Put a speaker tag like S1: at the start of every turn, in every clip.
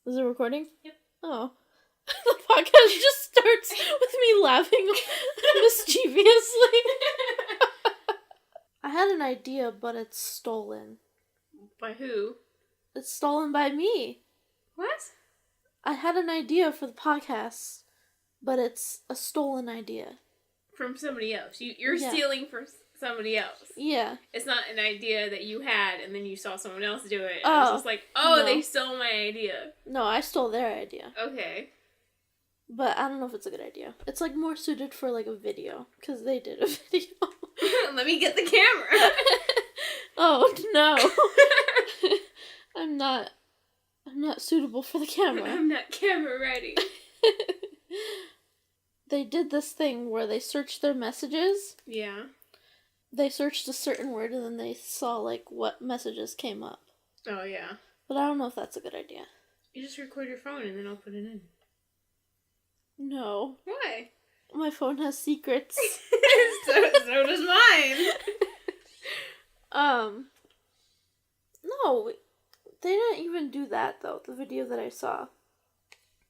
S1: Is it recording?
S2: Yep.
S1: Oh. The podcast just starts with me laughing mischievously. I had an idea, but it's stolen.
S2: By who?
S1: It's stolen by me.
S2: What?
S1: I had an idea for the podcast, but it's a stolen idea.
S2: From somebody else. You're
S1: Yeah.
S2: stealing from somebody else.
S1: Yeah.
S2: It's not an idea that you had and then you saw someone else do it.
S1: Oh,
S2: It's just like,
S1: no.
S2: They stole my idea.
S1: No, I stole their idea.
S2: Okay.
S1: But I don't know if it's a good idea. It's like more suited for like a video, because they did a video.
S2: Let me get the camera.
S1: Oh, no. I'm not suitable for the camera.
S2: I'm not camera ready.
S1: They did this thing where they searched their messages.
S2: Yeah.
S1: They searched a certain word and then they saw like what messages came up.
S2: Oh, yeah.
S1: But I don't know if that's a good idea.
S2: You just record your phone and then I'll put it in.
S1: No.
S2: Why?
S1: My phone has secrets.
S2: so does mine.
S1: No. They didn't even do that though, the video that I saw.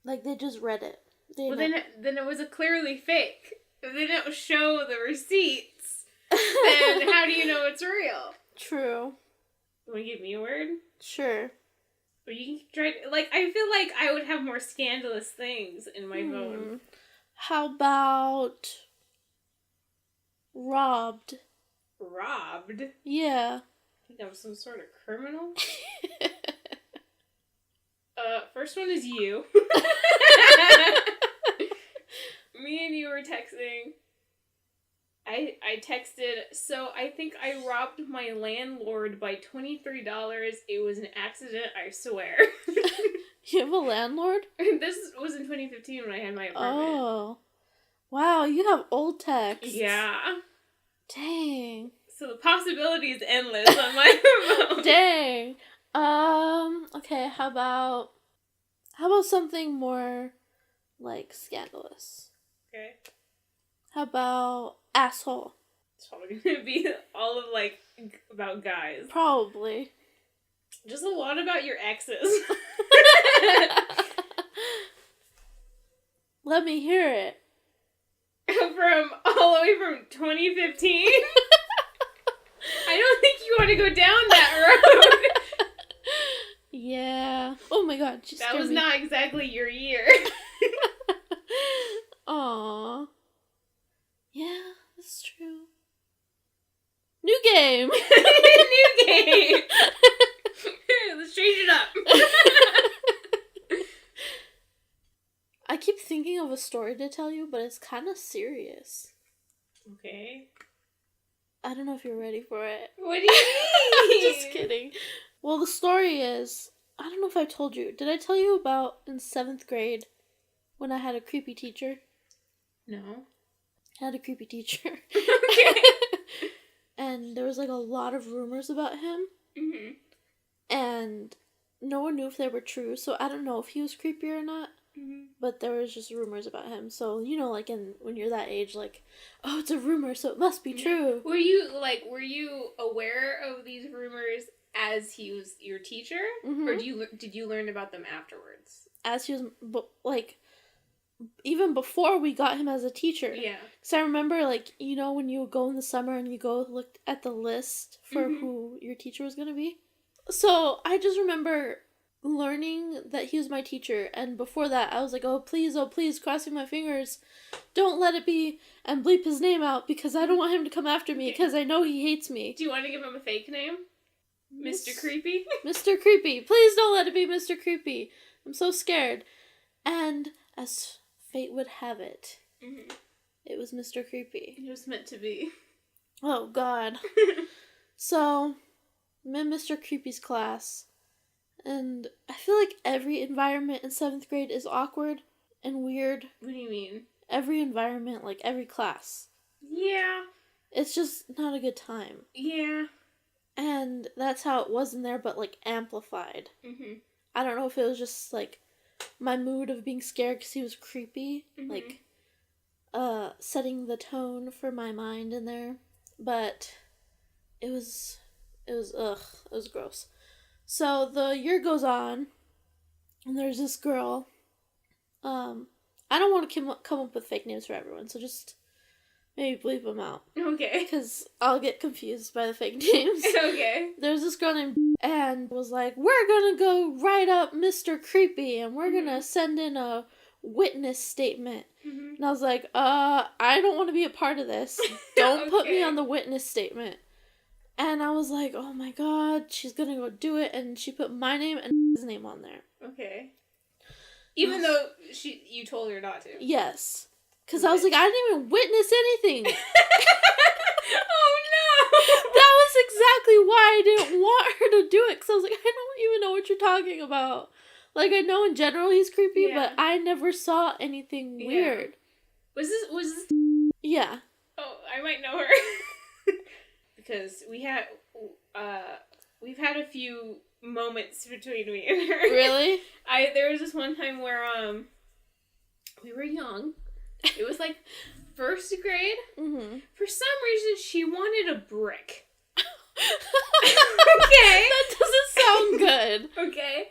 S1: Like, they just read it.
S2: Well, then it was clearly fake. If they didn't show the receipts, then how do you know it's real?
S1: True.
S2: You want to give me a word?
S1: Sure.
S2: But you can try. Like, I feel like I would have more scandalous things in my phone.
S1: How about robbed?
S2: Robbed?
S1: Yeah.
S2: I think I'm some sort of criminal. First one is you. Me and you were texting. I texted, so I think I robbed my landlord by $23. It was an accident, I swear.
S1: You have a landlord?
S2: This was in 2015 when I had my apartment.
S1: Oh. Wow, you have old text.
S2: Yeah.
S1: Dang.
S2: So the possibility is endless on my phone.
S1: Dang. Okay, how about something more, like, scandalous?
S2: Okay.
S1: How about asshole?
S2: It's probably gonna be all of, like, about guys.
S1: Probably.
S2: Just a lot about your exes.
S1: Let me hear it.
S2: From all the way from 2015? I don't think you want to go down that road.
S1: Yeah. Oh my god.
S2: That was not exactly your year.
S1: Aww. Yeah, that's true. New game!
S2: New game! Let's change it up.
S1: I keep thinking of a story to tell you, but it's kind of serious.
S2: Okay.
S1: I don't know if you're ready for it.
S2: What do you mean?
S1: Just kidding. Well, the story is, I don't know if I told you. Did I tell you about in 7th grade when I had a creepy teacher?
S2: No.
S1: I had a creepy teacher.
S2: Okay.
S1: And there was like a lot of rumors about him.
S2: Mm-hmm.
S1: And no one knew if they were true, so I don't know if he was creepy or not.
S2: Mm-hmm.
S1: But there was just rumors about him. So, you know, like when you're that age, like, oh, it's a rumor, so it must be true.
S2: Were you aware of these rumors as he was your teacher?
S1: Mm-hmm.
S2: Or did you learn about them afterwards?
S1: As he was, like, even before we got him as a teacher.
S2: Yeah.
S1: Because I remember, like, you know, when you would go in the summer and you go look at the list for who your teacher was going to be? So, I just remember learning that he was my teacher, and before that, I was like, oh, please, crossing my fingers, don't let it be, and bleep his name out, because I don't want him to come after me, because I know he hates me.
S2: Do you want to give him a fake name? Mr. Creepy?
S1: Mr. Creepy. Please don't let it be Mr. Creepy. I'm so scared. And, as fate would have it, it was Mr. Creepy.
S2: It was meant to be.
S1: Oh, God. So, I'm in Mr. Creepy's class, and I feel like every environment in 7th grade is awkward and weird.
S2: What do you mean?
S1: Every environment, like every class.
S2: Yeah.
S1: It's just not a good time.
S2: Yeah.
S1: And that's how it was in there, but like amplified.
S2: Mm-hmm.
S1: I don't know if it was just like my mood of being scared because he was creepy. Like, setting the tone for my mind in there. But it was gross. So the year goes on, and there's this girl. I don't want to come up with fake names for everyone, so just maybe bleep them out.
S2: Okay.
S1: Because I'll get confused by the fake names.
S2: Okay.
S1: There's this girl named and was like, we're gonna go write up Mr. Creepy, and we're gonna send in a witness statement.
S2: Mm-hmm.
S1: And I was like, I don't want to be a part of this. Don't put me on the witness statement. And I was like, oh my god, she's gonna go do it, and she put my name and his name on there.
S2: Okay. Even though you told her not to.
S1: Yes. Because I was like, I didn't even witness anything.
S2: Oh no!
S1: That was exactly why I didn't want her to do it. Because I was like, I don't even know what you're talking about. Like, I know in general he's creepy, but I never saw anything weird.
S2: Was this?
S1: Yeah.
S2: Oh, I might know her. Because we've had a few moments between me and her.
S1: Really?
S2: There was this one time where we were young. It was like first grade.
S1: Mm-hmm.
S2: For some reason, she wanted a brick. Okay.
S1: That doesn't sound good.
S2: Okay.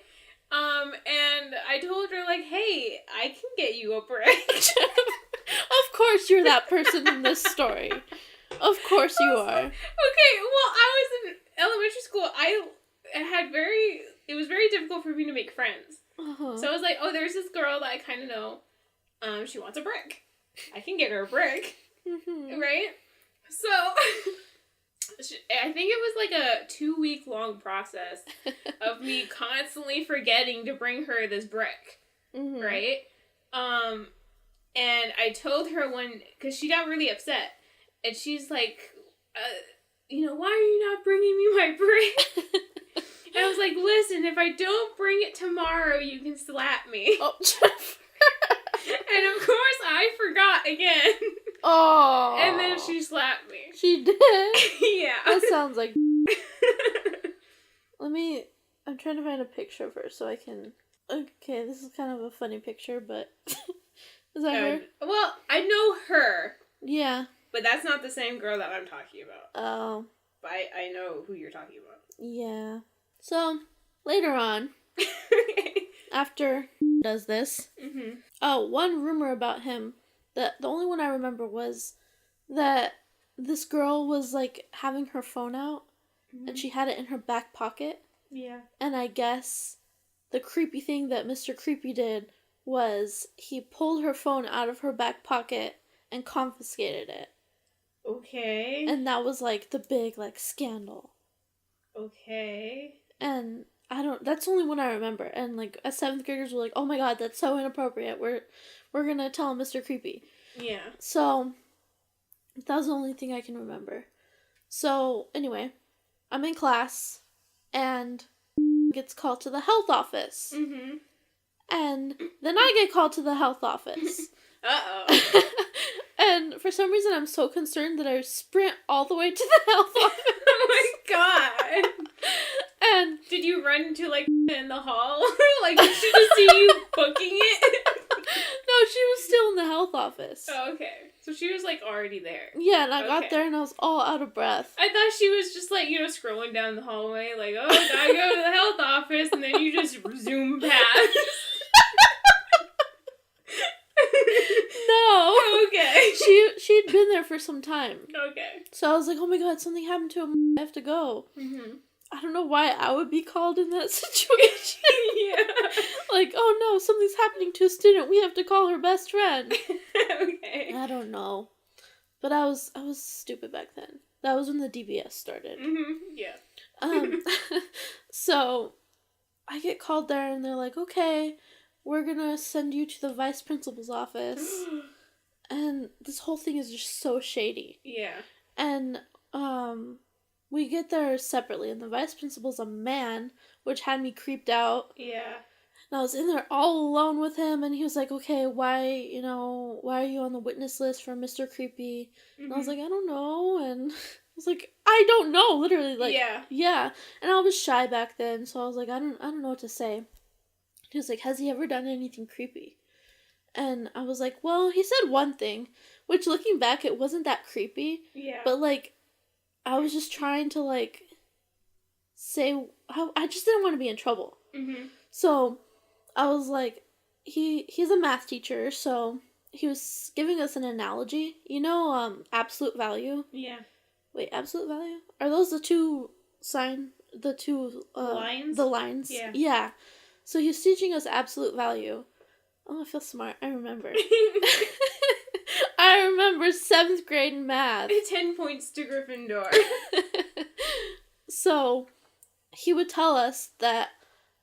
S2: And I told her, like, hey, I can get you a brick.
S1: Of course you're that person in this story. Of course you are.
S2: Okay, well, I was in elementary school. It was very difficult for me to make friends.
S1: Uh-huh.
S2: So I was like, oh, there's this girl that I kind of know. She wants a brick. I can get her a brick.
S1: Mm-hmm.
S2: Right? So, I think it was like a 2-week-long process of me constantly forgetting to bring her this brick.
S1: Mm-hmm.
S2: Right? And I told her because she got really upset. And she's like, why are you not bringing me my brick? And I was like, listen, if I don't bring it tomorrow, you can slap me.
S1: Oh.
S2: And of course, I forgot again.
S1: Oh.
S2: And then she slapped me.
S1: She did?
S2: Yeah.
S1: That sounds like... I'm trying to find a picture first so I can... Okay, this is kind of a funny picture, but... Is that her?
S2: Well, I know her.
S1: Yeah.
S2: But that's not the same girl that I'm talking about.
S1: Oh.
S2: But I know who you're talking about.
S1: Yeah. So, later on, after does this, one rumor about him, that the only one I remember was that this girl was, like, having her phone out, and she had it in her back pocket.
S2: Yeah.
S1: And I guess the creepy thing that Mr. Creepy did was he pulled her phone out of her back pocket and confiscated it.
S2: Okay.
S1: And that was, like, the big, like, scandal.
S2: Okay.
S1: And that's the only one I remember. And, like, as 7th graders were like, oh my god, that's so inappropriate. We're gonna tell Mr. Creepy.
S2: Yeah.
S1: So, that was the only thing I can remember. So, anyway, I'm in class, and gets called to the health office. Mm-hmm. And then I get called to the health office.
S2: Uh-oh.
S1: And for some reason, I'm so concerned that I sprint all the way to the health office.
S2: Oh my god.
S1: And
S2: did you run into, like, in the hall? Like, did she just see you booking it?
S1: No, she was still in the health office.
S2: Oh, okay. So she was, like, already there.
S1: Yeah, and I got there and I was all out of breath.
S2: I thought she was just, like, scrolling down the hallway, like, oh, gotta go to the health office, and then you just zoom past.
S1: No.
S2: Okay.
S1: She'd been there for some time.
S2: Okay.
S1: So I was like, oh my god, something happened to him. I have to go. Mm-hmm. I don't know why I would be called in that situation.
S2: Yeah.
S1: Like, oh no, something's happening to a student. We have to call her best friend.
S2: Okay.
S1: I don't know. But I was stupid back then. That was when the DBS started.
S2: Mm-hmm. Yeah.
S1: So I get called there and they're like, okay, we're gonna send you to the vice principal's office. And this whole thing is just so shady.
S2: Yeah.
S1: And, we get there separately, and the vice principal's a man, which had me creeped out.
S2: Yeah.
S1: And I was in there all alone with him, and he was like, okay, why are you on the witness list for Mr. Creepy? Mm-hmm. And I was like, I don't know, and I was like, I don't know, literally, like, yeah. And I was shy back then, so I was like, I don't know what to say. He was like, has he ever done anything creepy? And I was like, well, he said one thing, which looking back, it wasn't that creepy.
S2: Yeah.
S1: But, like, I was just trying to, like, say I just didn't want to be in trouble.
S2: Mm-hmm.
S1: So I was like, he's a math teacher, so he was giving us an analogy. You know, absolute value?
S2: Yeah.
S1: Wait, absolute value? Are those the two
S2: lines?
S1: The lines?
S2: Yeah.
S1: Yeah. So he was teaching us absolute value. Oh, I feel smart. I remember. I remember 7th grade math.
S2: 10 points to Gryffindor.
S1: So he would tell us that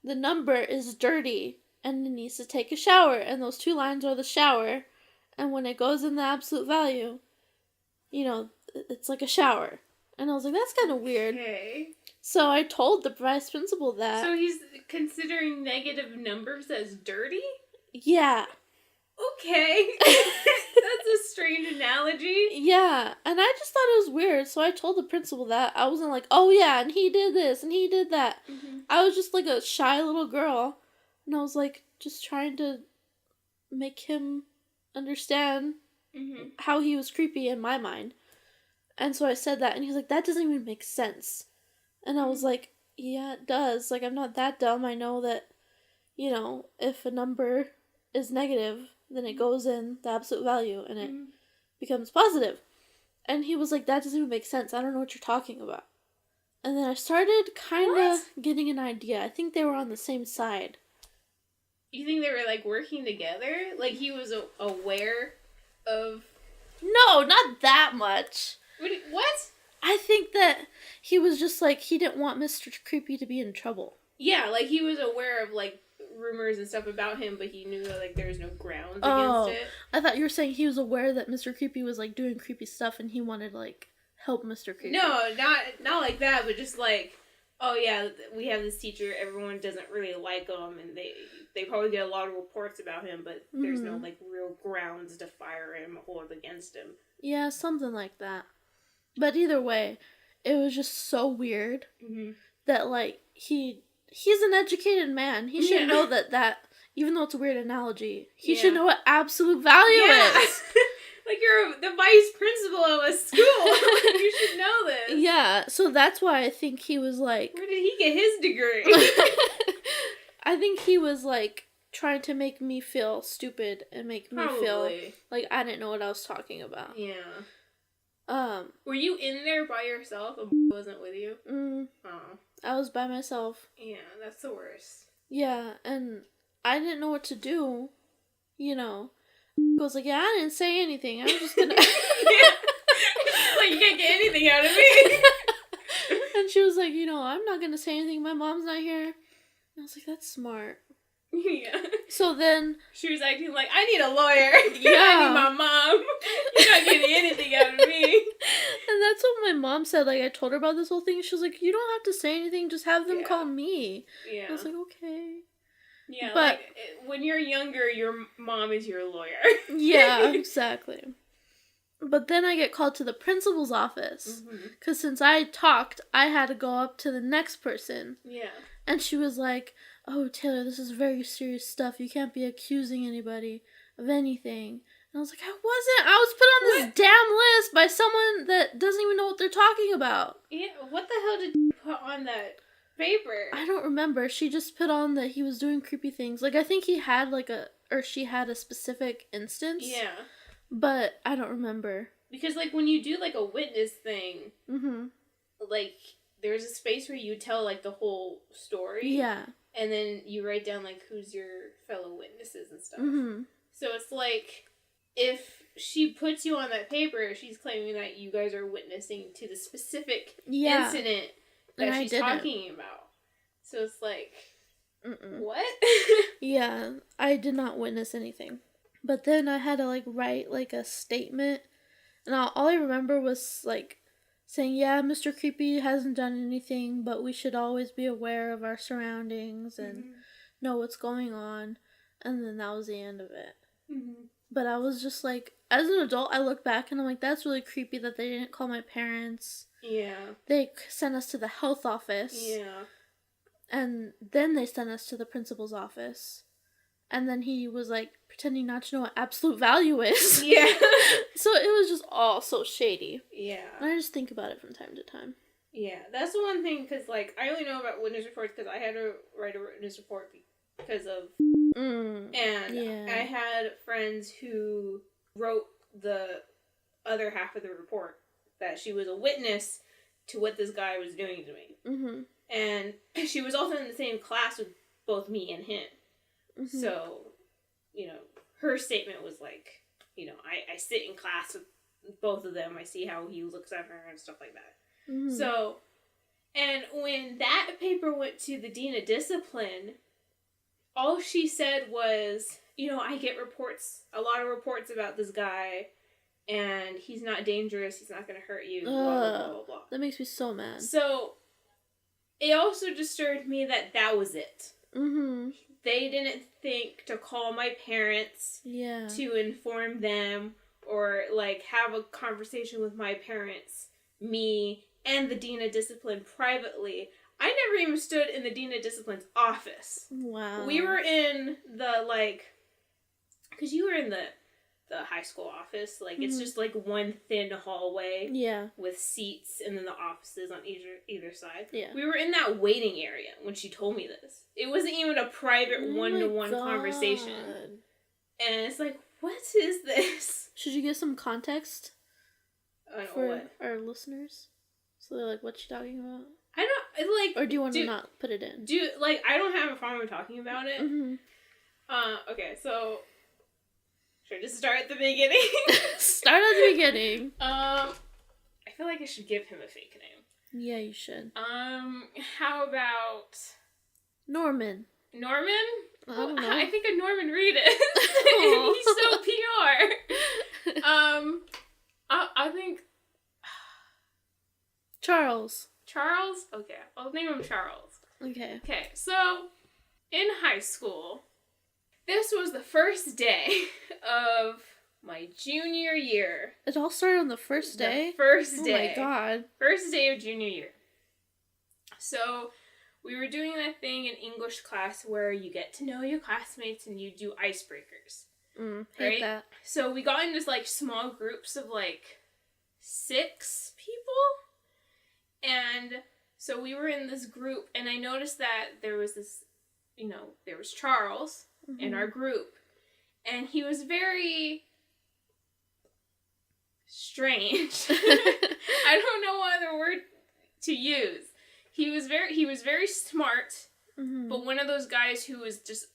S1: the number is dirty and it needs to take a shower, and those 2 lines are the shower, and when it goes in the absolute value, you know, it's like a shower. And I was like, that's kind of weird.
S2: Okay.
S1: So I told the vice principal that.
S2: So he's considering negative numbers as dirty?
S1: Yeah.
S2: Okay. That's a strange analogy.
S1: Yeah, and I just thought it was weird, so I told the principal that. I wasn't like, oh yeah, and he did this, and he did that.
S2: Mm-hmm.
S1: I was just like a shy little girl, and I was like, just trying to make him understand
S2: Mm-hmm.
S1: how he was creepy in my mind. And so I said that, and he's like, that doesn't even make sense. And I was like, yeah, it does. Like, I'm not that dumb. I know that, you know, if a number is negative, then it goes in the absolute value, and it becomes positive. And he was like, that doesn't even make sense. I don't know what you're talking about. And then I started kind of getting an idea. I think they were on the same side.
S2: You think they were, like, working together? Like, he was aware of...
S1: No, not that much.
S2: What?
S1: I think that he was just like, he didn't want Mr. Creepy to be in trouble.
S2: Yeah, like, he was aware of, like, rumors and stuff about him, but he knew that, like, there was no grounds against it.
S1: I thought you were saying he was aware that Mr. Creepy was, like, doing creepy stuff and he wanted to, like, help Mr. Creepy.
S2: No, not like that, but just like, oh yeah, we have this teacher, everyone doesn't really like him, and they probably get a lot of reports about him, but there's no, like, real grounds to fire him or hold against him.
S1: Yeah, something like that. But either way, it was just so weird that, like, he's an educated man. He should know that, even though it's a weird analogy, he should know what absolute value is.
S2: Like, you're the vice principal of a school. You should know this.
S1: Yeah, so that's why I think he was like...
S2: Where did he get his degree?
S1: I think he was, like, trying to make me feel stupid and make me feel like I didn't know what I was talking about.
S2: Yeah.
S1: Were
S2: you in there by yourself? A wasn't with you? Oh.
S1: I was by myself.
S2: Yeah, that's the worst.
S1: Yeah, and I didn't know what to do, you know. I was like, yeah, I didn't say anything. I was just gonna...
S2: Like, you can't get anything out of me.
S1: And she was like, you know, I'm not gonna say anything. My mom's not here. And I was like, that's smart.
S2: Yeah.
S1: So then...
S2: She was acting like, I need a lawyer.
S1: Yeah.
S2: I need my mom. You're not getting anything out of me.
S1: And that's what my mom said. Like, I told her about this whole thing. She was like, you don't have to say anything. Just have them call me.
S2: Yeah.
S1: I was like, okay.
S2: Yeah,
S1: but
S2: like, when you're younger, your mom is your lawyer.
S1: Yeah, exactly. But then I get called to the principal's office. Because since I talked, I had to go up to the next person.
S2: Yeah.
S1: And she was like, oh, Taylor, this is very serious stuff. You can't be accusing anybody of anything. And I was like, I wasn't. I was put on this damn list by someone that doesn't even know what they're talking about.
S2: Yeah, what the hell did you put on that paper?
S1: I don't remember. She just put on that he was doing creepy things. Like, I think he had, like, she had a specific instance.
S2: Yeah.
S1: But I don't remember.
S2: Because, like, when you do, like, a witness thing, like, there's a space where you tell, like, the whole story.
S1: Yeah.
S2: And then you write down, like, who's your fellow witnesses and stuff. So it's like, if she puts you on that paper, she's claiming that you guys are witnessing to the specific incident that she's talking about. So it's like, what?
S1: Yeah, I did not witness anything. But then I had to, like, write, like, a statement. And all I remember was, like, saying, yeah, Mr. Creepy hasn't done anything, but we should always be aware of our surroundings and know what's going on. And then that was the end of it. But I was just like, as an adult, I look back and I'm like, that's really creepy that they didn't call my parents.
S2: Yeah.
S1: They sent us to the health office.
S2: Yeah.
S1: And then they sent us to the principal's office. And then he was, like, pretending not to know what absolute value is.
S2: Yeah.
S1: So it was just all so shady.
S2: Yeah.
S1: And I just think about it from time to time.
S2: Yeah, that's the one thing, because, like, I only know about witness reports because I had to write a witness report because of... And
S1: yeah.
S2: I had friends who wrote the other half of the report, that she was a witness to what this guy was doing to me.
S1: Mm-hmm.
S2: And she was also in the same class with both me and him.
S1: Mm-hmm.
S2: So, you know, her statement was like, you know, I sit in class with both of them. I see how he looks at her and stuff like that.
S1: Mm-hmm.
S2: So, and when that paper went to the Dean of Discipline, all she said was, you know, I get a lot of reports about this guy, and he's not dangerous, he's not going to hurt you, blah, blah, blah, blah, blah.
S1: That makes me so mad.
S2: So, it also disturbed me that was it.
S1: Mm-hmm.
S2: They didn't think to call my parents to inform them, or, like, have a conversation with my parents, me, and the Dean of Discipline privately. I never even stood in the Dean of Discipline's office.
S1: Wow.
S2: We were in the, like... Because you were in the high school office. Like, it's just, like, one thin hallway.
S1: Yeah.
S2: With seats, and then the offices on either side.
S1: Yeah.
S2: We were in that waiting area when she told me this. It wasn't even a private one-to-one conversation. And it's like, what is this?
S1: Should you give some context for
S2: what?
S1: our listeners? So they're like, what's she talking about?
S2: I don't, like...
S1: Or do you want to not put it in?
S2: I don't have a problem talking about it.
S1: Mm-hmm.
S2: Okay, so... Should I just start at the beginning?
S1: Start at the beginning.
S2: I feel like I should give him a fake name.
S1: Yeah, you should.
S2: How about...
S1: Norman?
S2: I
S1: don't know.
S2: I think of Norman Reedus. He's so pure. I think...
S1: Charles?
S2: Okay, I'll name him Charles.
S1: Okay,
S2: so, in high school, this was the first day of my junior year.
S1: It all started on the first day?
S2: The first day.
S1: Oh my god.
S2: First day of junior year. So, we were doing that thing in English class where you get to know your classmates and you do icebreakers.
S1: Hate that.
S2: So, we got into, like, small groups of, like, 6 people. And so we were in this group, and I noticed that there was this, you know, there was Charles in our group, and he was very strange. I don't know what other word to use. He was very smart, but one of those guys who was just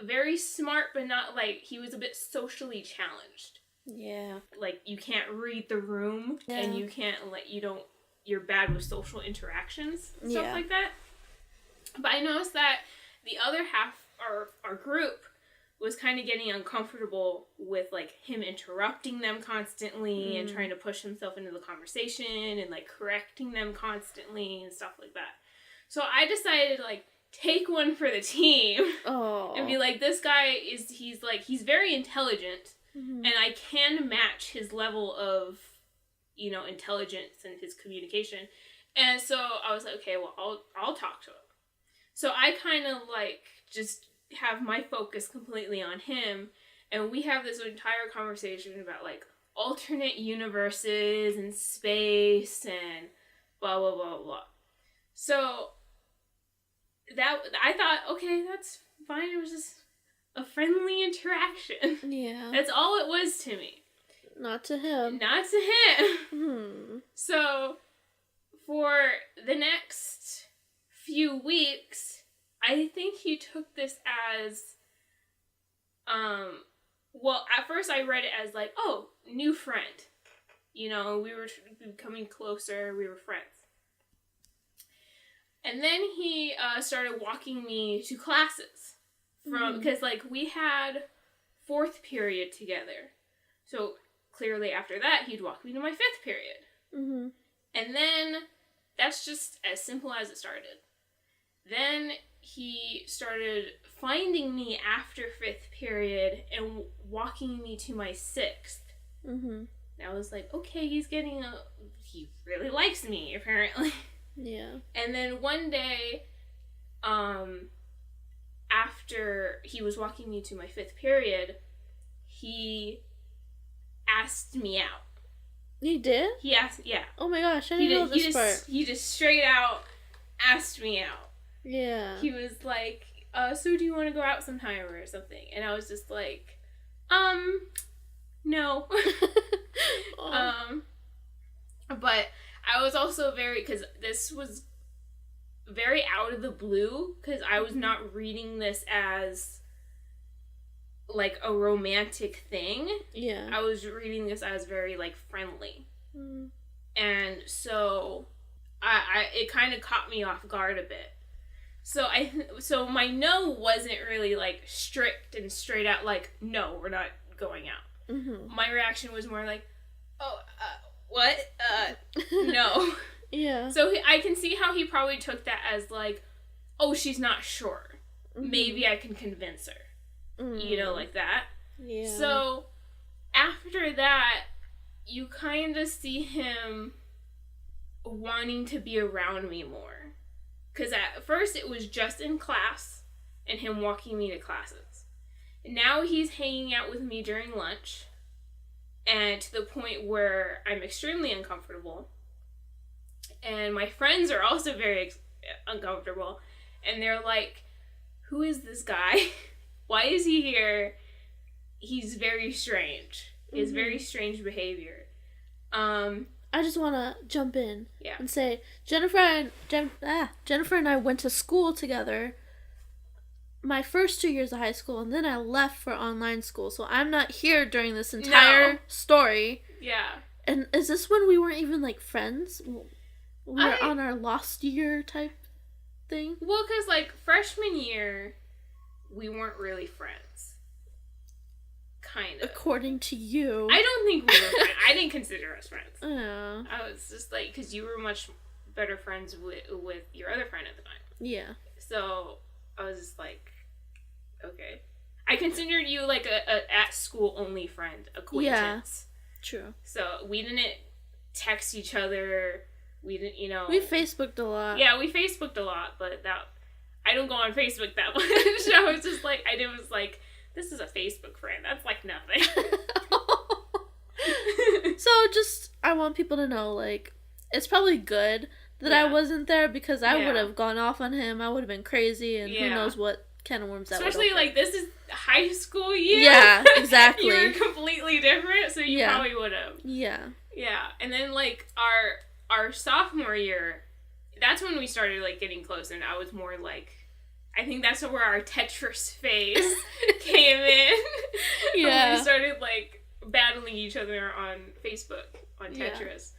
S2: very smart, but not, like, he was a bit socially challenged.
S1: Yeah.
S2: Like, you can't read the room, and you can't, you're bad with social interactions, stuff like that. But I noticed that the other half, our group, was kind of getting uncomfortable with, like, him interrupting them constantly and trying to push himself into the conversation and, like, correcting them constantly and stuff like that. So I decided to, like, take one for the team and be like, this guy he's very intelligent, and I can match his level of, you know, intelligence and his communication. And so I was like, okay, well, I'll talk to him. So I kind of, like, just have my focus completely on him, and we have this entire conversation about, like, alternate universes and space and blah, blah, blah, blah. So that, I thought, okay, that's fine. It was just a friendly interaction.
S1: Yeah.
S2: That's all it was to me.
S1: Not to him.
S2: Not to him. So, for the next few weeks, I think he took this as, well, at first I read it as, like, oh, new friend. You know, we were becoming closer, we were friends. And then he started walking me to classes. Because, like, we had 4th period together. So, clearly after that, he'd walk me to my 5th period. And then, that's just as simple as it started. Then, he started finding me after 5th period and walking me to my 6th. And I was like, okay, he really likes me, apparently.
S1: Yeah.
S2: And then one day, after he was walking me to my 5th period, he asked me out.
S1: He did?
S2: He asked, yeah.
S1: Oh my gosh, I didn't know this part.
S2: He just straight out asked me out.
S1: Yeah.
S2: He was like, so do you want to go out sometime or something? And I was just like, no. But I was also because this was very out of the blue, because I was not reading this as like a romantic thing.
S1: Yeah.
S2: I was reading this as very like friendly.
S1: Mm.
S2: And so I it kind of caught me off guard a bit. So my no wasn't really like strict and straight out like, no, we're not going out.
S1: Mm-hmm.
S2: My reaction was more like, oh, what? No.
S1: Yeah.
S2: So I can see how he probably took that as like, oh, she's not sure.
S1: Mm-hmm.
S2: Maybe I can convince her.
S1: Mm-hmm.
S2: You know, like that.
S1: Yeah.
S2: So after that, you kind of see him wanting to be around me more. Because at first it was just in class and him walking me to classes. Now he's hanging out with me during lunch, and to the point where I'm extremely uncomfortable. And my friends are also very uncomfortable. And they're like, who is this guy? Why is he here? He's very strange. He has very strange behavior.
S1: I just want to jump in
S2: Yeah.
S1: and say Jennifer and I went to school together my first 2 years of high school, and then I left for online school, so I'm not here during this entire story.
S2: Yeah.
S1: And is this when we weren't even like friends? We were on our lost year type thing?
S2: Well, because like freshman year, we weren't really friends. Kind of.
S1: According to you.
S2: I don't think we were friends. I didn't consider us friends.
S1: Yeah.
S2: I was just like, because you were much better friends with your other friend at the time.
S1: Yeah.
S2: So I was just like, okay. I considered you like a at school only friend, acquaintance.
S1: Yeah. True.
S2: So we didn't text each other. We didn't,
S1: We Facebooked a lot.
S2: Yeah, we Facebooked a lot, but I don't go on Facebook that much. I was just like, this is a Facebook friend. That's like nothing.
S1: So I want people to know, like, it's probably good that I wasn't there, because I would have gone off on him. I would have been crazy, and who knows what can of worms that would
S2: Especially, like, this is high school year.
S1: Yeah, exactly.
S2: You were completely different, so you probably would have.
S1: Yeah.
S2: Yeah, and then, like, our sophomore year, that's when we started, like, getting close, and I was more, like, I think that's where our Tetris phase came in.
S1: Yeah.
S2: When we started, like, battling each other on Facebook, on Tetris.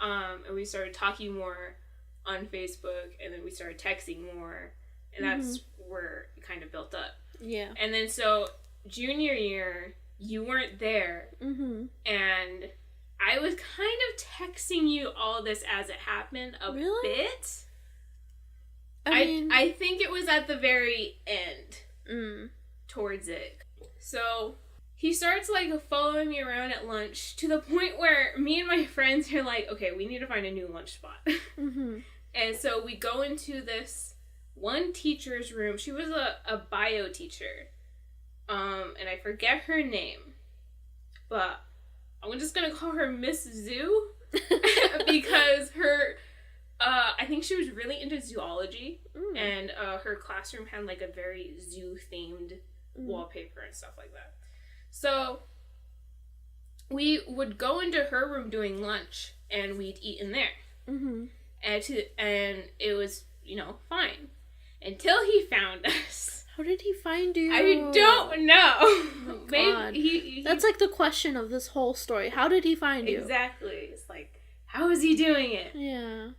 S2: Yeah. And we started talking more on Facebook, and then we started texting more, and that's where it kind of built up.
S1: Yeah.
S2: And then, so, junior year, you weren't there,
S1: and
S2: I was kind of texting you all this as it happened a bit. I think it was at the very end. Towards it. So, he starts, like, following me around at lunch to the point where me and my friends are like, okay, we need to find a new lunch spot. And so we go into this one teacher's room. She was a bio teacher. And I forget her name. But I'm just going to call her Miss Zoo. Because her... I think she was really into zoology, and her classroom had, like, a very zoo-themed wallpaper and stuff like that. So, we would go into her room doing lunch, and we'd eat in there. And it was, fine. Until he found us.
S1: How did he find you?
S2: I don't know.
S1: Oh my God.
S2: Maybe
S1: That's, like, the question of this whole story. How did he find you?
S2: Exactly. It's like, how is he doing it?
S1: Yeah.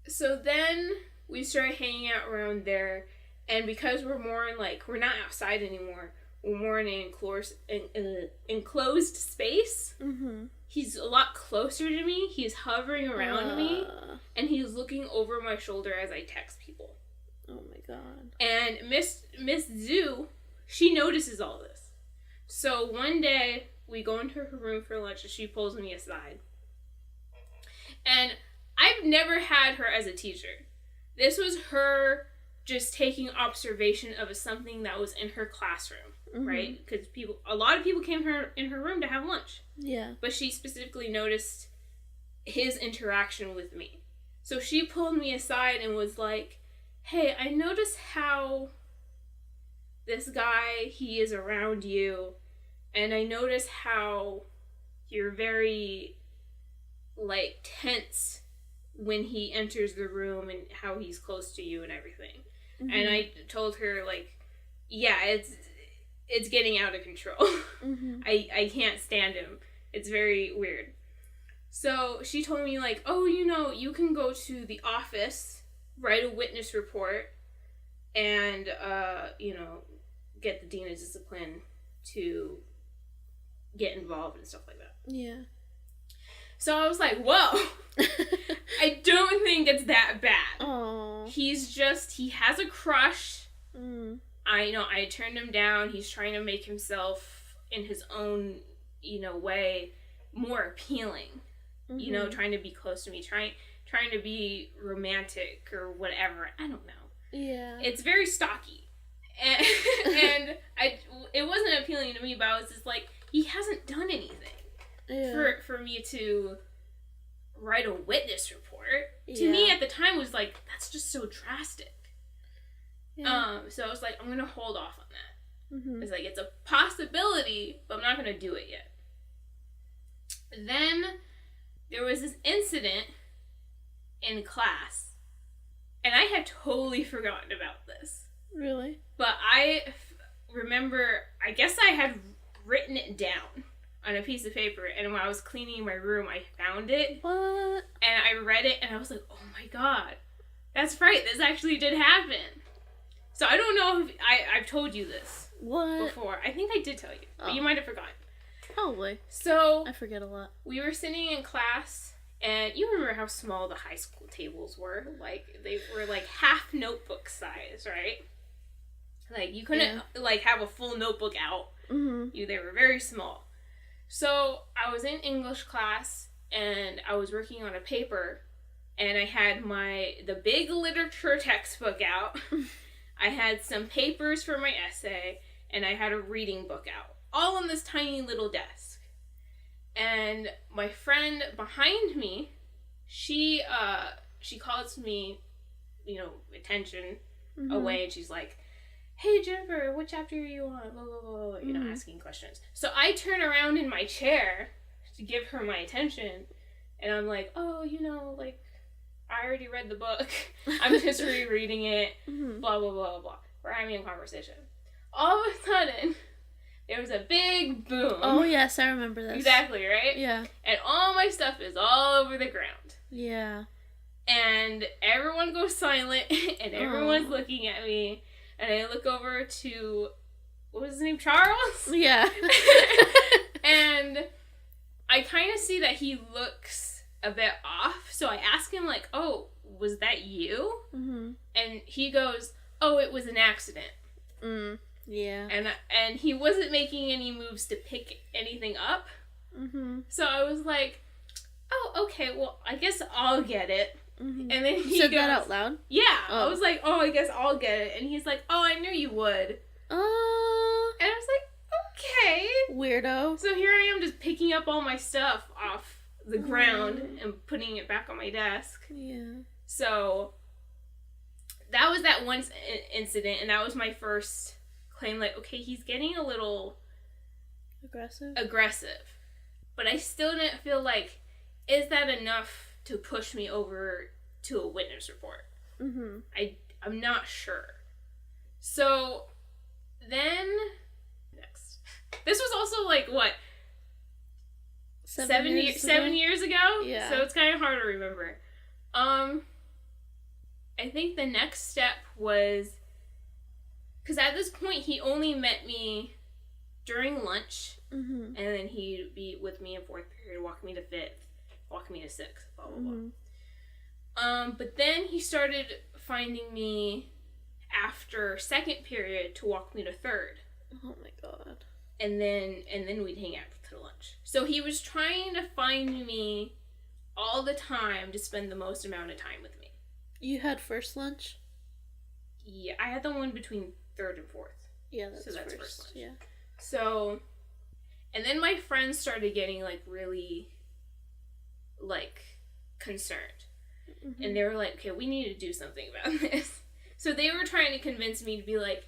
S2: So then we started hanging out around there, and because we're more in, like, we're not outside anymore, we're more in an enclosed space. He's a lot closer to me. He's hovering around me, and he's looking over my shoulder as I text people.
S1: Oh my God.
S2: And Miss Zoo, she notices all this. So one day, we go into her room for lunch, and she pulls me aside. And I've never had her as a teacher. This was her just taking observation of something that was in her classroom,
S1: Mm-hmm.
S2: right? Because a lot of people came in her room to have lunch.
S1: Yeah.
S2: But she specifically noticed his interaction with me. So she pulled me aside and was like, hey, I noticed how this guy, he is around you, and I notice how you're very, like, tense when he enters the room and how he's close to you and everything.
S1: Mm-hmm.
S2: And I told her, like, yeah, it's getting out of control.
S1: Mm-hmm.
S2: I can't stand him. It's very weird. So she told me, like, oh, you know, you can go to the office, write a witness report, and, you know, get the dean of discipline to get involved and stuff like that.
S1: Yeah.
S2: So I was like, whoa, I don't think it's that bad.
S1: Oh.
S2: He has a crush.
S1: Mm.
S2: I turned him down. He's trying to make himself, in his own, you know, way, more appealing.
S1: Mm-hmm.
S2: You know, trying to be close to me, trying to be romantic or whatever. I don't know.
S1: Yeah.
S2: It's very stocky. And it wasn't appealing to me, but I was just like, he hasn't done anything for me to write a witness report. To me at the time was like, that's just so drastic.
S1: Yeah.
S2: So I was like, I'm gonna hold off on that.
S1: Mm-hmm.
S2: It's like, it's a possibility, but I'm not gonna do it yet. Then there was this incident in class, and I had totally forgotten about this.
S1: Really?
S2: But I remember, I guess I had written it down on a piece of paper, and when I was cleaning my room, I found it.
S1: What?
S2: And I read it, and I was like, oh my god, that's right, this actually did happen. So I don't know if I've told you this before. I think I did tell you, but you might have forgotten.
S1: Probably.
S2: So
S1: I forget a lot.
S2: we were sitting in class, and you remember how small the high school tables were? Like, they were like half notebook size, right? Like, you couldn't like have a full notebook out.
S1: Mm-hmm.
S2: They were very small. So I was in English class, and I was working on a paper, and I had the big literature textbook out. I had some papers for my essay, and I had a reading book out, all on this tiny little desk. And my friend behind me, she calls me, you know, attention away, and she's like, hey, Jennifer, what chapter are you on? Blah, blah, blah, blah, you know, asking questions. So I turn around in my chair to give her my attention, and I'm like, oh, you know, like, I already read the book. I'm just rereading it. Blah, blah, blah, blah. We're having a conversation. All of a sudden, there was a big boom.
S1: Oh, yes, I remember this.
S2: Exactly, right?
S1: Yeah.
S2: And all my stuff is all over the ground.
S1: Yeah.
S2: And everyone goes silent, and everyone's looking at me. And I look over to, what was his name? Charles?
S1: Yeah.
S2: And I kind of see that he looks a bit off. So I ask him, like, oh, was that you?
S1: Mm-hmm.
S2: And he goes, oh, it was an accident.
S1: Yeah.
S2: And he wasn't making any moves to pick anything up.
S1: Mm-hmm.
S2: So I was like, oh, okay, well, I guess I'll get it.
S1: Mm-hmm.
S2: And then he
S1: said
S2: goes,
S1: that out loud?
S2: Yeah.
S1: Oh.
S2: I was like, oh, I guess I'll get it. And he's like, oh, I knew you would. And I was like, okay.
S1: Weirdo.
S2: So here I am just picking up all my stuff off the ground and putting it back on my desk.
S1: Yeah.
S2: So that was that one incident, and that was my first claim, like, okay, he's getting a little aggressive. But I still didn't feel like, is that enough to push me over to a witness report?
S1: Mm-hmm.
S2: I'm not sure. So then next. This was also like, what? 7 years ago?
S1: Yeah.
S2: So it's kind of hard to remember. I think the next step was, because at this point he only met me during lunch, and then he'd be with me in 4th period, walk me to 5th, walk me to 6th, blah, blah, blah. But then he started finding me after 2nd period to walk me to 3rd.
S1: Oh my god.
S2: And then we'd hang out to lunch. So he was trying to find me all the time to spend the most amount of time with me.
S1: You had first lunch?
S2: Yeah, I had the one between 3rd and 4th.
S1: Yeah, that's,
S2: so that's
S1: first lunch. Yeah.
S2: So, and then my friends started getting, like, really, like, concerned.
S1: Mm-hmm.
S2: And they were like, okay, we need to do something about this. So they were trying to convince me to be like,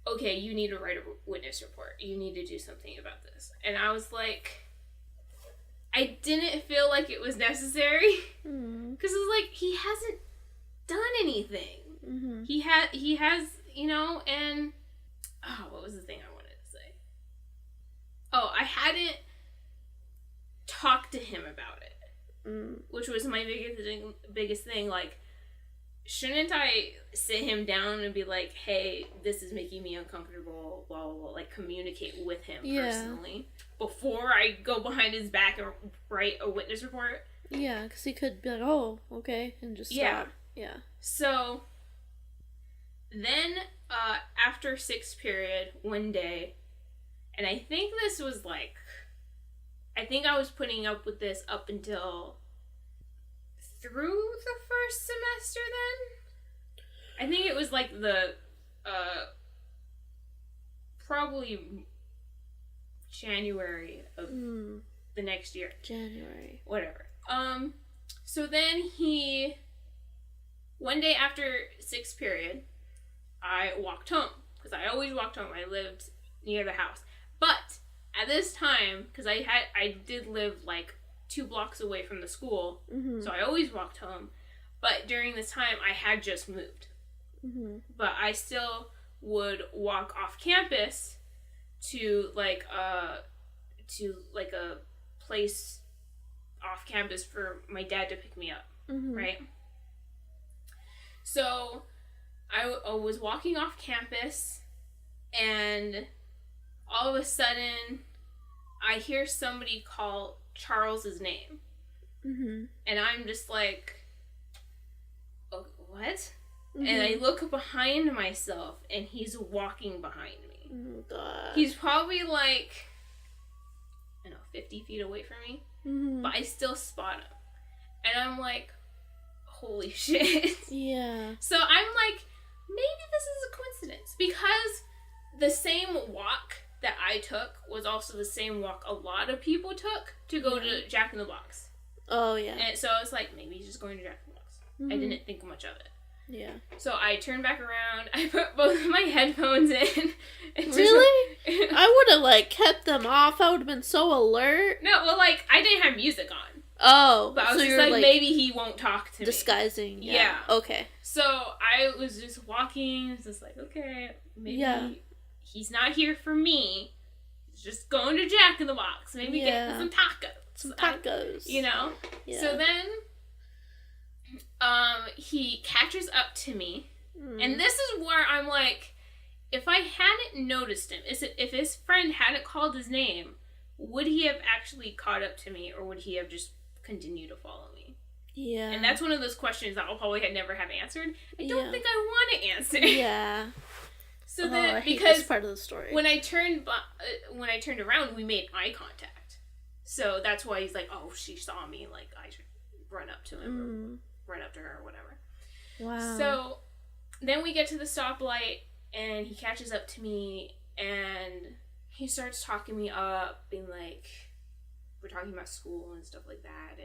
S2: okay, you need to write a witness report. You need to do something about this. And I was like, I didn't feel like it was necessary. Because it's like, he hasn't done anything.
S1: Mm-hmm.
S2: He has, you know, and... Oh, what was the thing I wanted to say? Oh, I hadn't talked to him about it. Which was my biggest thing. Like, shouldn't I sit him down and be like, hey, this is making me uncomfortable, blah, blah, blah, like, communicate with him personally before I go behind his back and write a witness report?
S1: Yeah, because he could be like, oh, okay, and just stop. Yeah.
S2: So, then, after 6th period, one day, and I think this was, like, I think I was putting up with this up until through the first semester then? I think it was like the, probably January of the next year.
S1: January.
S2: Whatever. So then one day after 6th period, I walked home. Because I always walked home. I lived near the house. But at this time, because I did live like 2 blocks away from the school, so I always walked home. But during this time, I had just moved. But I still would walk off campus to like a place off campus for my dad to pick me up, right? So I was walking off campus, and all of a sudden, I hear somebody call Charles's name. And I'm just like, oh, what? And I look behind myself, and he's walking behind me.
S1: Oh, God.
S2: He's probably like, I don't know, 50 feet away from me. But I still spot him. And I'm like, holy shit.
S1: Yeah.
S2: So I'm like, maybe this is a coincidence. Because the same walk that I took was also the same walk a lot of people took to go to Jack in the Box.
S1: Oh, yeah.
S2: And so I was like, maybe he's just going to Jack in the Box. I didn't think much of it.
S1: Yeah.
S2: So I turned back around, I put both of my headphones in. And
S1: really? I would have, like, kept them off. I would have been so alert.
S2: No, well, like, I didn't have music on.
S1: Oh.
S2: But I was
S1: so
S2: just like, maybe he won't talk to me.
S1: Disguising. Yeah. Okay.
S2: So I was just walking, just like, okay, maybe he's not here for me. He's just going to Jack in the Box. Maybe getting some tacos.
S1: Some tacos.
S2: You know? Yeah. So then, he catches up to me. And this is where I'm like, if I hadn't noticed him, if his friend hadn't called his name, would he have actually caught up to me, or would he have just continued to follow me?
S1: Yeah.
S2: And that's one of those questions that I'll probably never have answered. I don't think I want to answer.
S1: Yeah.
S2: So then,
S1: I hate
S2: because
S1: this part of the story.
S2: when I turned around, we made eye contact. So that's why he's like, oh, she saw me, like, I should run up to him, or run up to her, or whatever.
S1: Wow.
S2: So then we get to the stoplight, and he catches up to me, and he starts talking me up, being like, we're talking about school and stuff like that,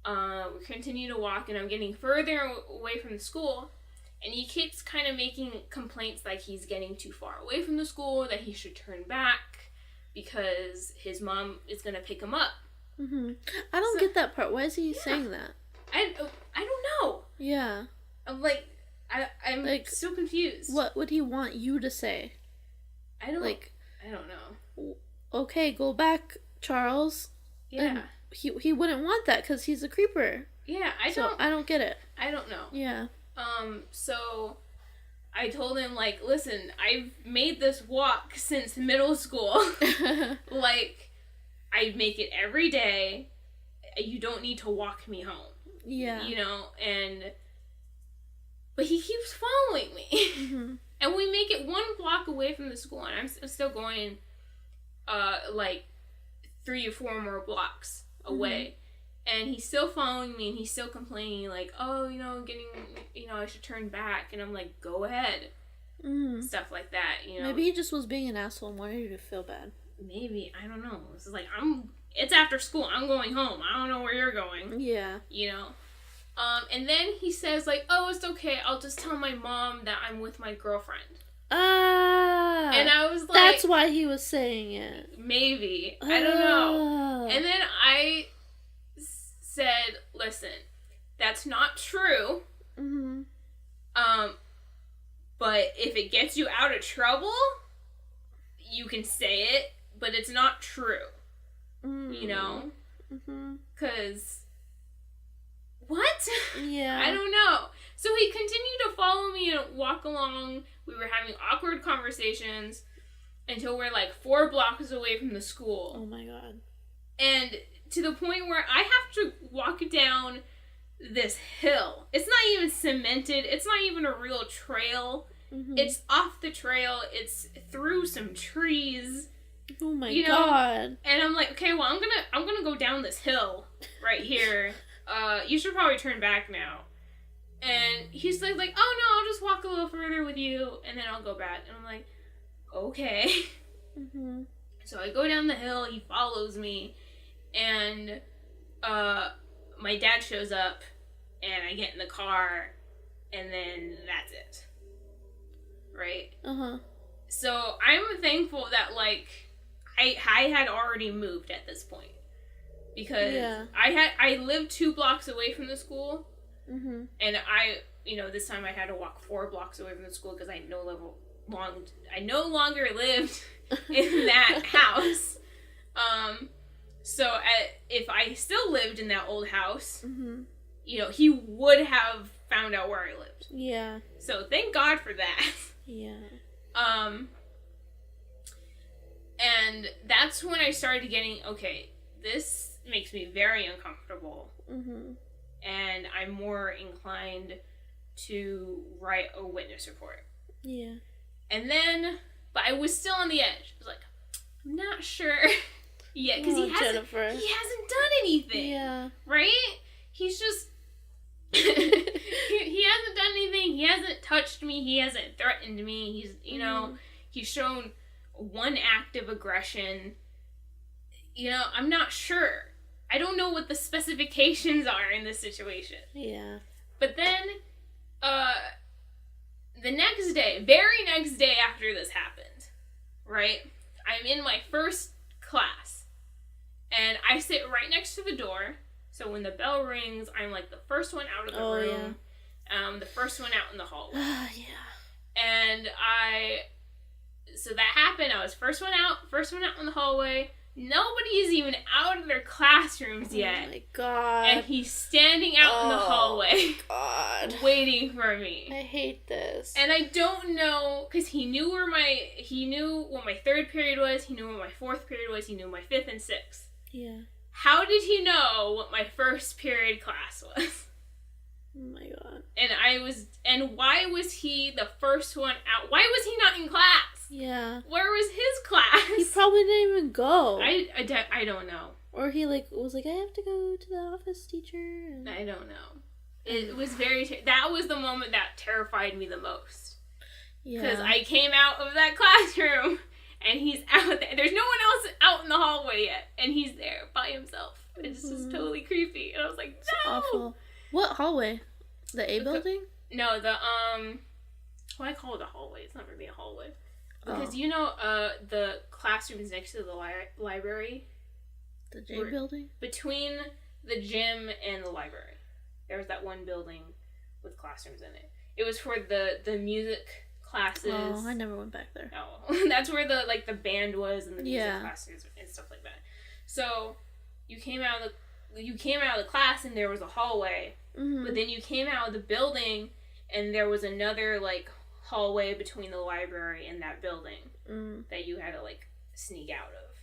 S2: and we continue to walk, and I'm getting further away from the school, and he keeps kind of making complaints like he's getting too far away from the school, that he should turn back, because his mom is going to pick him up.
S1: I don't get that part. Why is he saying that?
S2: I don't know.
S1: Yeah.
S2: I'm like, I'm like, so confused.
S1: What would he want you to say?
S2: I don't know.
S1: Okay, go back, Charles.
S2: Yeah.
S1: And he wouldn't want that because he's a creeper.
S2: Yeah, I
S1: don't get it.
S2: I don't know.
S1: Yeah.
S2: So I told him, like, listen, I've made this walk since middle school. Like, I make it every day. You don't need to walk me home.
S1: Yeah.
S2: You know, but he keeps following me. And we make it 1 block away from the school, and I'm still going, like, 3 or 4 more blocks away. And he's still following me, and he's still complaining, like, oh, I should turn back. And I'm like, go ahead.
S1: Mm-hmm.
S2: Stuff like that,
S1: Maybe he just was being an asshole and wanted you to feel bad.
S2: Maybe. I don't know. It's like, it's after school. I'm going home. I don't know where you're going.
S1: Yeah.
S2: And then he says, like, oh, it's okay. I'll just tell my mom that I'm with my girlfriend.
S1: Ah.
S2: And I was like...
S1: That's why he was saying it.
S2: Maybe. I don't know. And then I said, listen, that's not true.
S1: Mm-hmm.
S2: But if it gets you out of trouble, you can say it, but it's not true.
S1: Mm-hmm.
S2: Because... What?
S1: Yeah.
S2: I don't know. So he continued to follow me and walk along. We were having awkward conversations until we're like 4 blocks away from the school.
S1: Oh my god.
S2: And to the point where I have to walk down this hill. It's not even cemented. It's not even a real trail.
S1: Mm-hmm.
S2: It's off the trail. It's through some trees.
S1: Oh my god.
S2: And I'm like, okay, well, I'm gonna go down this hill right here. You should probably turn back now. And he's like, oh no, I'll just walk a little further with you, and then I'll go back. And I'm like, okay.
S1: Mm-hmm.
S2: So I go down the hill, he follows me, and my dad shows up, and I get in the car, and then that's it. Right?
S1: Uh-huh.
S2: So I'm thankful that, like, I had already moved at this point. Because I lived 2 blocks away from the school,
S1: mm-hmm.
S2: and this time I had to walk 4 blocks away from the school because I no longer lived in that house. So if I still lived in that old house,
S1: mm-hmm.
S2: He would have found out where I lived.
S1: Yeah.
S2: So thank God for that.
S1: Yeah.
S2: And that's when I started getting, okay, this makes me very uncomfortable.
S1: Mm-hmm.
S2: And I'm more inclined to write a witness report.
S1: Yeah.
S2: And then, but I was still on the edge. I was like, I'm not sure yet, because he hasn't done anything.
S1: Yeah.
S2: Right? He's just he hasn't done anything. He hasn't touched me. He hasn't threatened me. He's he's shown one act of aggression. I'm not sure. I don't know what the specifications are in this situation.
S1: Yeah.
S2: But then, the very next day after this happened, right? I'm in my first class. And I sit right next to the door. So when the bell rings, I'm like the first one out of the room. Yeah. The first one out in the hallway.
S1: Yeah.
S2: And so that happened. I was first one out in the hallway. Nobody's even out of their classrooms yet.
S1: Oh my god.
S2: And he's standing out in the hallway.
S1: God.
S2: Waiting for me.
S1: I hate this.
S2: And I don't know, because he knew what my 3rd period was, he knew what my 4th period was, he knew my 5th and 6th.
S1: Yeah.
S2: How did he know what my 1st period class was?
S1: Oh my god.
S2: And why was he the first one out? Why was he not in class?
S1: Yeah.
S2: Where was his class?
S1: He probably didn't even go.
S2: I don't know.
S1: Or he was like, I have to go to the office, teacher. And...
S2: I don't know. It was that was the moment that terrified me the most. Yeah. Because I came out of that classroom and he's out there. There's no one else out in the hallway yet. And he's there by himself. It's just totally creepy. And I was like, no!
S1: It's awful. What hallway? The A building?
S2: No, I call it a hallway. It's not really a hallway. Because, the classrooms next to the library.
S1: The J building?
S2: Between the gym and the library. There was that one building with classrooms in it. It was for the music classes.
S1: Oh, I never went back there.
S2: Oh, that's where the band was and the music classes and stuff like that. So, you came out of the class and there was a hallway. Mm-hmm. But then you came out of the building and there was another, hallway between the library and that building that you had to, sneak out of.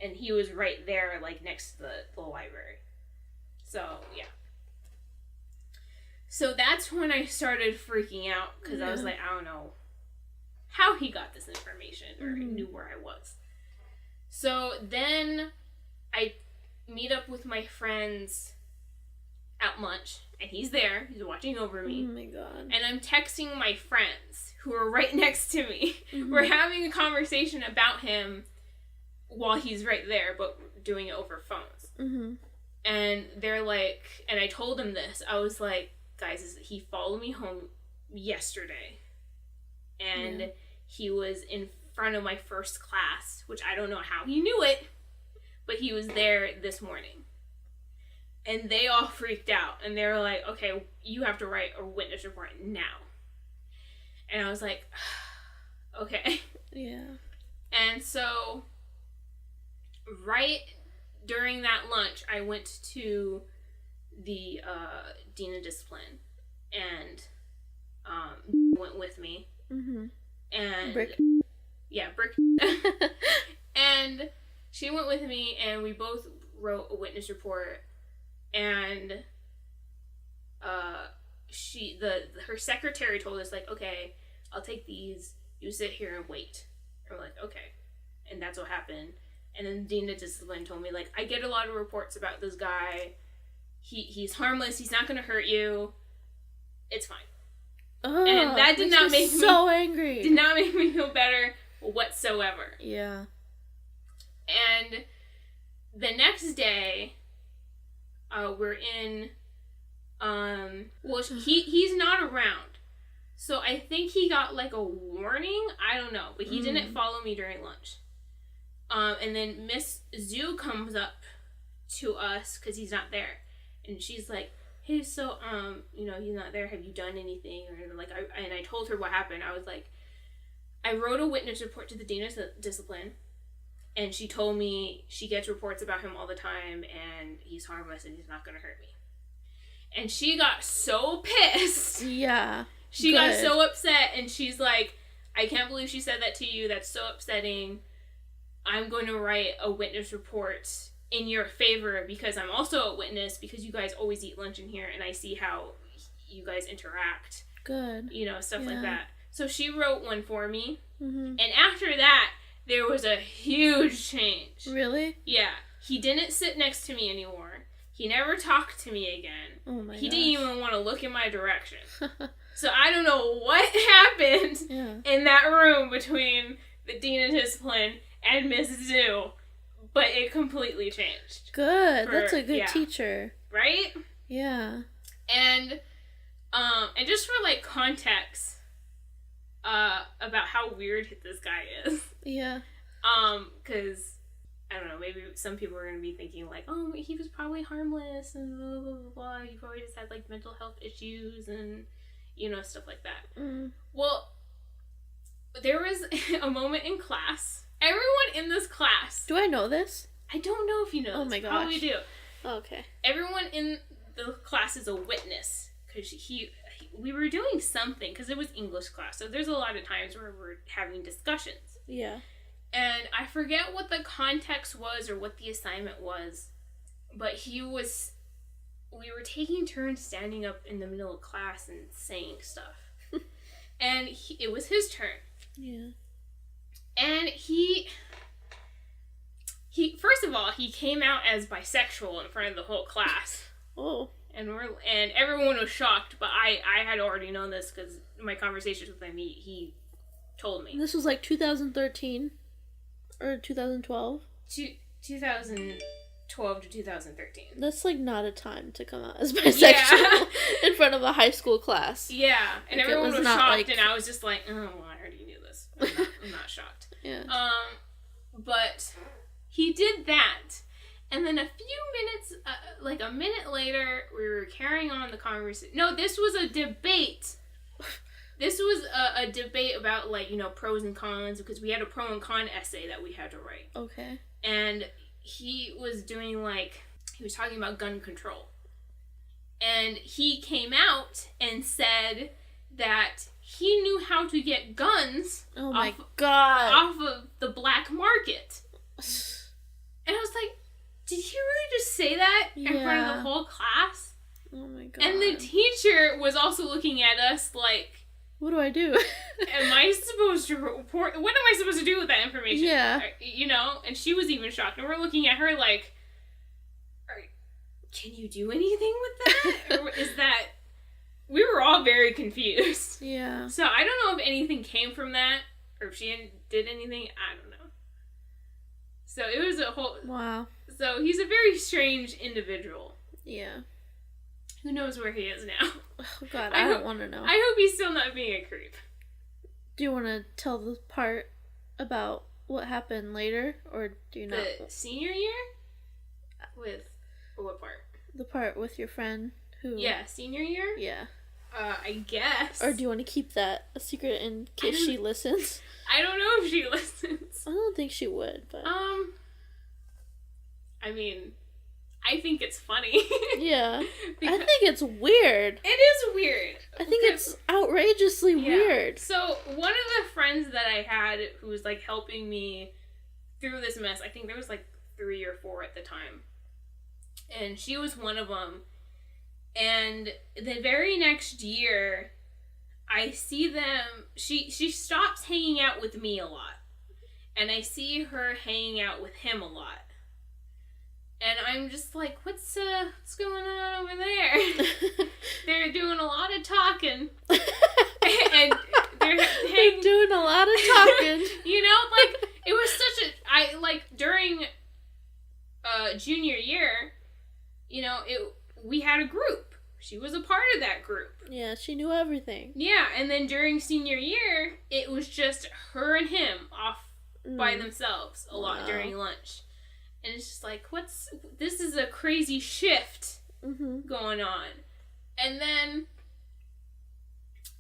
S2: And he was right there, next to the library. So, yeah. So that's when I started freaking out, because I was like, I don't know how he got this information or knew where I was. So then I meet up with my friends at lunch, and he's there. He's watching over me.
S1: Oh my god.
S2: And I'm texting my friends who are right next to me.
S1: Mm-hmm.
S2: We're having a conversation about him while he's right there, but doing it over phones.
S1: Mm-hmm.
S2: And they're like, and I told him this. I was like, guys, he followed me home yesterday. And he was in front of my first class, which I don't know how he knew it, but he was there this morning. And they all freaked out. And they were like, okay, you have to write a witness report now. And I was like, okay.
S1: Yeah.
S2: And so, right during that lunch, I went to the Dean of Discipline. And went with me.
S1: Mm-hmm.
S2: And
S1: Brick.
S2: Yeah, Brick. And she went with me, and we both wrote a witness report. And her secretary told us, like, okay, I'll take these. You sit here and wait. And we're like, okay. And that's what happened. And then the Dean of Discipline told me, like, I get a lot of reports about this guy. He's harmless. He's not going to hurt you. It's fine.
S1: Oh,
S2: and that did not make me
S1: so angry.
S2: Did not make me feel better whatsoever.
S1: Yeah.
S2: And the next day, we're in. Well, he's not around, so I think he got like a warning. I don't know, but he didn't follow me during lunch. And then Miss Zhu comes up to us because he's not there, and she's like, hey, so, he's not there. Have you done anything? Or like, I told her what happened. I was like, I wrote a witness report to the Dean of Discipline, and she told me she gets reports about him all the time, and he's harmless, and he's not going to hurt me. And she got so pissed.
S1: Yeah.
S2: She got so upset, and she's like, I can't believe she said that to you. That's so upsetting. I'm going to write a witness report in your favor because I'm also a witness because you guys always eat lunch in here and I see how you guys interact.
S1: Good.
S2: Stuff like that. So she wrote one for me.
S1: Mm-hmm.
S2: And after that, there was a huge change.
S1: Really?
S2: Yeah. He didn't sit next to me anymore. He never talked to me again.
S1: Oh my god.
S2: He didn't even want to look in my direction. So I don't know what happened in that room between the Dean of Discipline and Miss Zhu. But it completely changed.
S1: Good. That's a good teacher.
S2: Right?
S1: Yeah.
S2: And just for like context about how weird this guy is.
S1: Yeah.
S2: Because I don't know, maybe some people are gonna be thinking like, oh, he was probably harmless and blah blah blah blah. He probably just had like mental health issues and stuff like that.
S1: Mm.
S2: Well, there was a moment in class. Everyone in this class.
S1: Do I know this?
S2: I don't know if you know this.
S1: Oh my gosh.
S2: Probably do.
S1: Okay.
S2: Everyone in the class is a witness. Because we were doing something. Because it was English class. So there's a lot of times where we're having discussions.
S1: Yeah.
S2: And I forget what the context was or what the assignment was. But we were taking turns standing up in the middle of class and saying stuff. And it was his turn.
S1: Yeah.
S2: And he first of all, he came out as bisexual in front of the whole class.
S1: Oh.
S2: And everyone was shocked, but I had already known this because my conversations with him, he told me.
S1: This was like 2013 or 2012.
S2: 2012 to 2013.
S1: That's like not a time to come out as bisexual in front of a high school class.
S2: Yeah, and
S1: like
S2: everyone was
S1: not
S2: shocked,
S1: like...
S2: and I was just like, oh, well, I already knew this. I'm not shocked.
S1: Yeah.
S2: But he did that, and then a few minutes, like a minute later, we were carrying on the conversation. No, this was a debate. This was a debate about, like, pros and cons, because we had a pro and con essay that we had to write.
S1: Okay.
S2: And he was doing, like, he was talking about gun control. And he came out and said that he knew how to get guns off of the black market. And I was like, did he really just say that in front of the whole class?
S1: Oh my god.
S2: And the teacher was also looking at us like,
S1: what do I do?
S2: am I supposed to report? What am I supposed to do with that information?
S1: Yeah.
S2: And she was even shocked. And we're looking at her like, can you do anything with that? Or is that... We were all very confused.
S1: Yeah.
S2: So I don't know if anything came from that, or if she did anything. I don't know. So it was a whole...
S1: Wow.
S2: So he's a very strange individual.
S1: Yeah.
S2: Who knows where he is now?
S1: Oh, God, I don't want to know.
S2: I hope he's still not being a creep.
S1: Do you want to tell the part about what happened later, or do you not?
S2: The senior year? With what part?
S1: The part with your friend who...
S2: Yeah, senior year?
S1: Yeah.
S2: I guess.
S1: Or do you want to keep that a secret in case she listens?
S2: I don't know if she listens.
S1: I don't think she would, but...
S2: I mean, I think it's funny.
S1: Yeah. I think it's weird.
S2: It is weird.
S1: I think it's outrageously weird.
S2: So, one of the friends that I had who was, like, helping me through this mess, I think there was, like, 3 or 4 at the time. And she was one of them. And the very next year, I see them... She stops hanging out with me a lot. And I see her hanging out with him a lot. And I'm just like, what's going on over there? They're doing a lot of talking. And they're
S1: doing a lot of talking.
S2: You know, like, it was such a... during junior year, you know, we had a group. She was a part of that group.
S1: Yeah, she knew everything.
S2: Yeah, and then during senior year, it was just her and him off by themselves a lot during lunch. And it's just like, this is a crazy shift going on. And then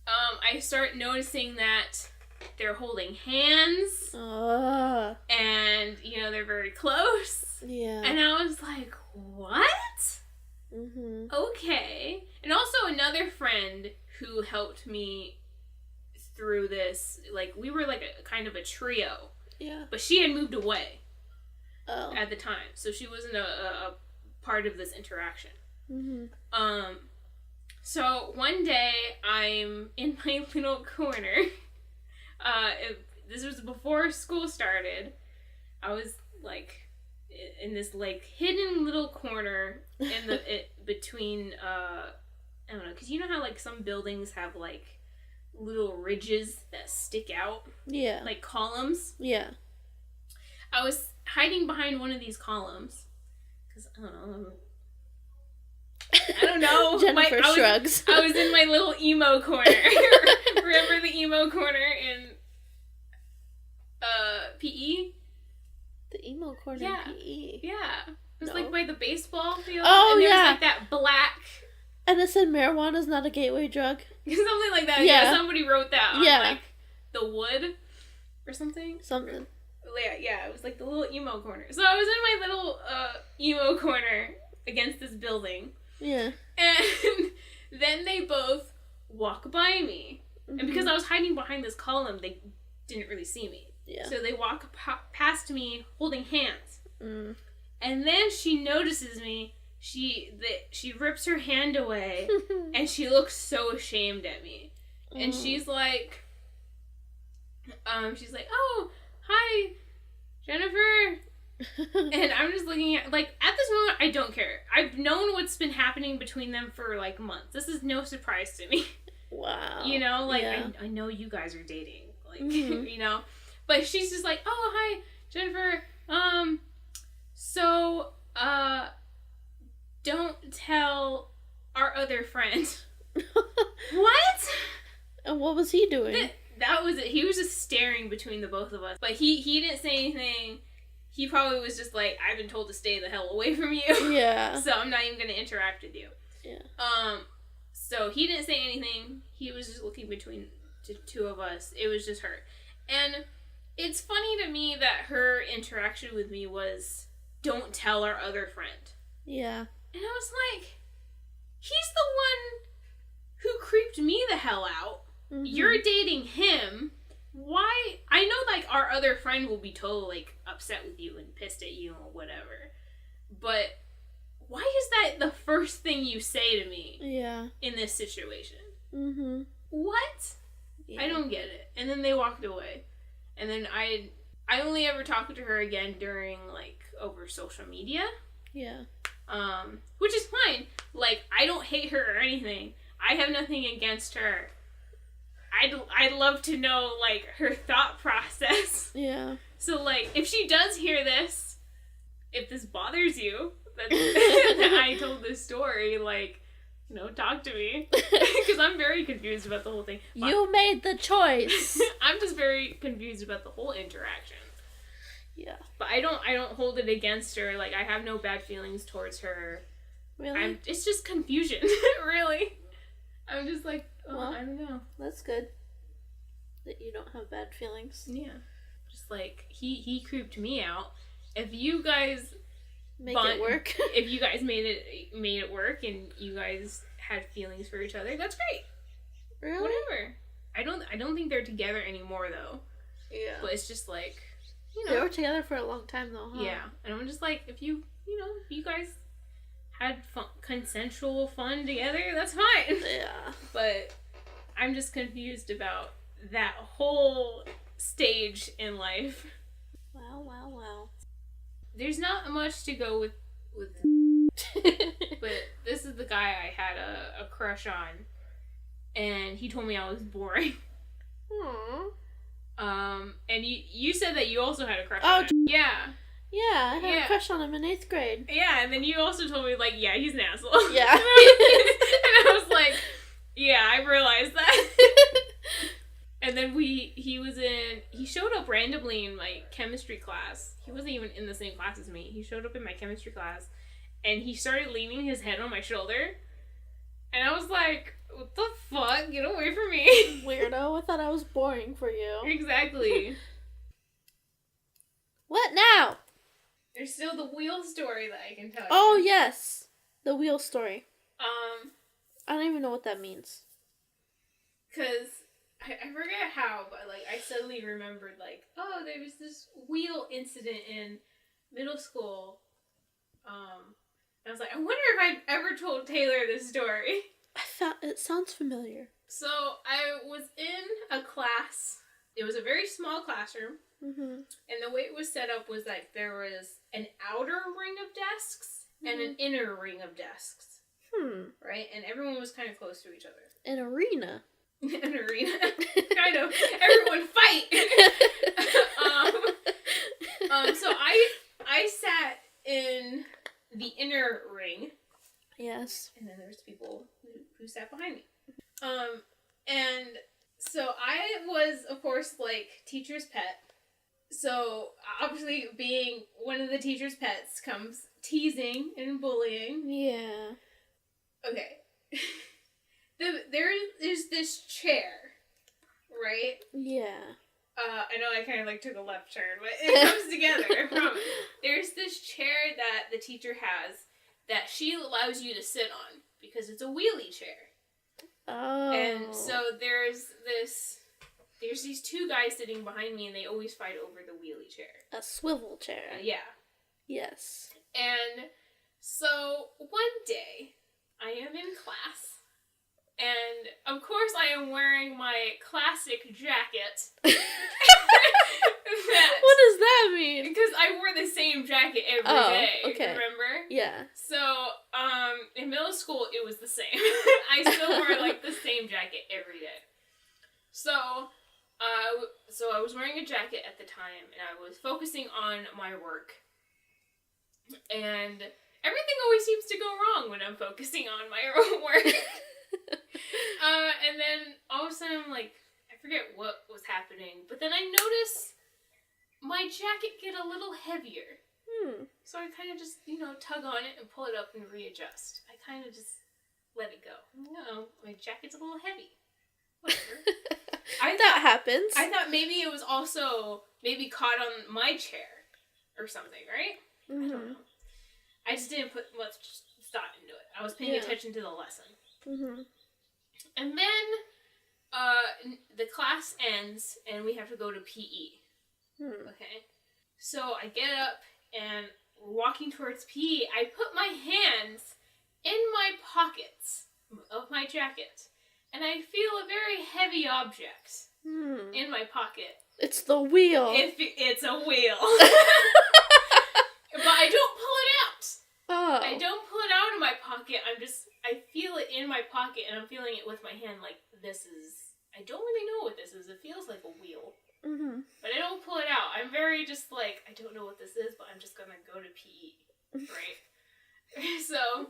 S2: I start noticing that they're holding hands. And, you know, they're very close.
S1: Yeah.
S2: And I was like, what? Okay. And also another friend who helped me through this, like, we were like a kind of a trio.
S1: Yeah.
S2: But she had moved away.
S1: Oh.
S2: At the time, so she wasn't a part of this interaction. So one day I'm in my little corner. This was before school started. I was like in this like hidden little corner in the between I don't know, because you know how like some buildings have like little ridges that stick out.
S1: Yeah.
S2: Like columns.
S1: Yeah.
S2: I was hiding behind one of these columns because I don't know.
S1: Jennifer shrugs.
S2: I was in my little emo corner. Remember the emo corner in PE?
S1: The emo corner in PE.
S2: Yeah. It was like by the baseball field.
S1: Oh,
S2: and there
S1: yeah.
S2: was like that black.
S1: And it said marijuana's not a gateway drug.
S2: Something like that. Yeah. Somebody wrote that on like the wood or something.
S1: Something.
S2: Yeah, it was like the little emo corner. So I was in my little emo corner against this building.
S1: Yeah.
S2: And then they both walk by me. And because I was hiding behind this column, they didn't really see me.
S1: Yeah.
S2: So they walk past me holding hands. And then she notices me. She rips her hand away and she looks so ashamed at me. And she's like, oh, hi, Jennifer. And I'm just looking at, like, at this moment, I don't care. I've known what's been happening between them for, like, months. This is no surprise to me.
S1: Wow.
S2: You know, like, I know you guys are dating. Like, you know. But she's just like, oh, hi, Jennifer. Don't tell our other friend. What?
S1: And what was he doing?
S2: That was it. He was just staring between the both of us. But he didn't say anything. He probably was just like, I've been told to stay the hell away from you.
S1: Yeah.
S2: So I'm not even going to interact with you.
S1: Yeah.
S2: So he didn't say anything. He was just looking between the two of us. It was just her. And it's funny to me that her interaction with me was, don't tell our other friend.
S1: Yeah.
S2: And I was like, he's the one who creeped me the hell out. You're dating him. Why? I know, like, our other friend will be totally, like, upset with you and pissed at you or whatever. But why is that the first thing you say to me?
S1: Yeah.
S2: In this situation? What?
S1: Yeah.
S2: I don't get it. And then they walked away. And then I only ever talked to her again during, like, over social media.
S1: Yeah.
S2: Which is fine. Like, I don't hate her or anything. I have nothing against her. I'd love to know, like, her thought process.
S1: Yeah.
S2: So, like, if she does hear this, if this bothers you, that I told this story, like, you know, talk to me. Because I'm very confused about the whole thing.
S1: You made the choice.
S2: I'm just very confused about the whole interaction.
S1: Yeah.
S2: But I don't hold it against her. Like, I have no bad feelings towards her.
S1: Really?
S2: It's just confusion, really. I'm just like,
S1: well,
S2: I don't know.
S1: That's good. That you don't have bad feelings.
S2: Yeah. Just like, he creeped me out. If you guys
S1: make it work.
S2: If you guys made it work and you guys had feelings for each other, that's great.
S1: Really?
S2: Whatever. I don't think they're together anymore though.
S1: Yeah.
S2: But it's just like, you know.
S1: They were together for a long time though, huh?
S2: Yeah. And I'm just like, if you guys had consensual fun together, that's fine.
S1: Yeah.
S2: But I'm just confused about that whole stage in life.
S1: Wow.
S2: There's not much to go with but this is the guy I had a crush on, and he told me I was boring.
S1: Aww.
S2: And you said that you also had a crush on him. Yeah.
S1: Yeah, I had a crush on him in 8th grade.
S2: Yeah, and then you also told me, like, yeah, he's an asshole.
S1: Yeah.
S2: And I was like, yeah, I realized that. And then he showed up randomly in my chemistry class. He wasn't even in the same class as me. He showed up in my chemistry class, and he started leaning his head on my shoulder. And I was like, what the fuck? Get away from me.
S1: Weirdo, I thought I was boring for you.
S2: Exactly.
S1: What now?
S2: There's still the wheel story that I can tell you.
S1: Oh, yes. The wheel story. I don't even know what that means.
S2: Because I forget how, but, like, I suddenly remembered, like, oh, there was this wheel incident in middle school. I was like, I wonder if I've ever told Taylor this story.
S1: It sounds familiar.
S2: So, I was in a class. It was a very small classroom.
S1: Mm-hmm.
S2: And the way it was set up was, like, there was an outer ring of desks and an inner ring of desks. Right? And everyone was kind of close to each other.
S1: An arena.
S2: An arena. Kind of. Everyone fight! So I sat in the inner ring.
S1: Yes.
S2: And then there's people who sat behind me. And so I was, of course, like, teacher's pet. So, obviously, being one of the teacher's pets comes teasing and bullying.
S1: Yeah. Okay.
S2: There is this chair, right?
S1: Yeah.
S2: I know I kind of, like, took a left turn, but it comes together, I promise. There's this chair that the teacher has that she allows you to sit on because it's a wheelie chair.
S1: Oh.
S2: And so there's these two guys sitting behind me, and they always fight over the wheelie chair.
S1: A swivel chair.
S2: Yeah.
S1: Yes.
S2: And so one day, I am in class, and of course I am wearing my classic jacket.
S1: What does that mean?
S2: Because I wore the same jacket every day,
S1: okay.
S2: Remember?
S1: Yeah.
S2: So, in middle school, it was the same. I still wore, like, the same jacket every day. So I was wearing a jacket at the time, and I was focusing on my work. And everything always seems to go wrong when I'm focusing on my own work. And then all of a sudden I'm like, I forget what was happening, but then I notice my jacket get a little heavier. So I kind of just, tug on it and pull it up and readjust. I kind of just let it go. My jacket's a little heavy. Whatever.
S1: That happens.
S2: I thought maybe it was also caught on my chair or something, right?
S1: Mm-hmm.
S2: I don't know. I just didn't put much thought into it. I was paying attention to the lesson.
S1: Mm-hmm.
S2: And then the class ends and we have to go to PE. Okay? So I get up and we're walking towards PE. I put my hands in my pockets of my jacket. And I feel a very heavy object in my pocket.
S1: It's the wheel.
S2: It's a wheel. But I don't pull it out.
S1: Oh.
S2: I don't pull it out of my pocket. I feel it in my pocket, and I'm feeling it with my hand. Like, this is. I don't really know what this is. It feels like a wheel.
S1: Mm-hmm.
S2: But I don't pull it out. I'm very just like, I don't know what this is, but I'm just gonna go to PE. Right? So,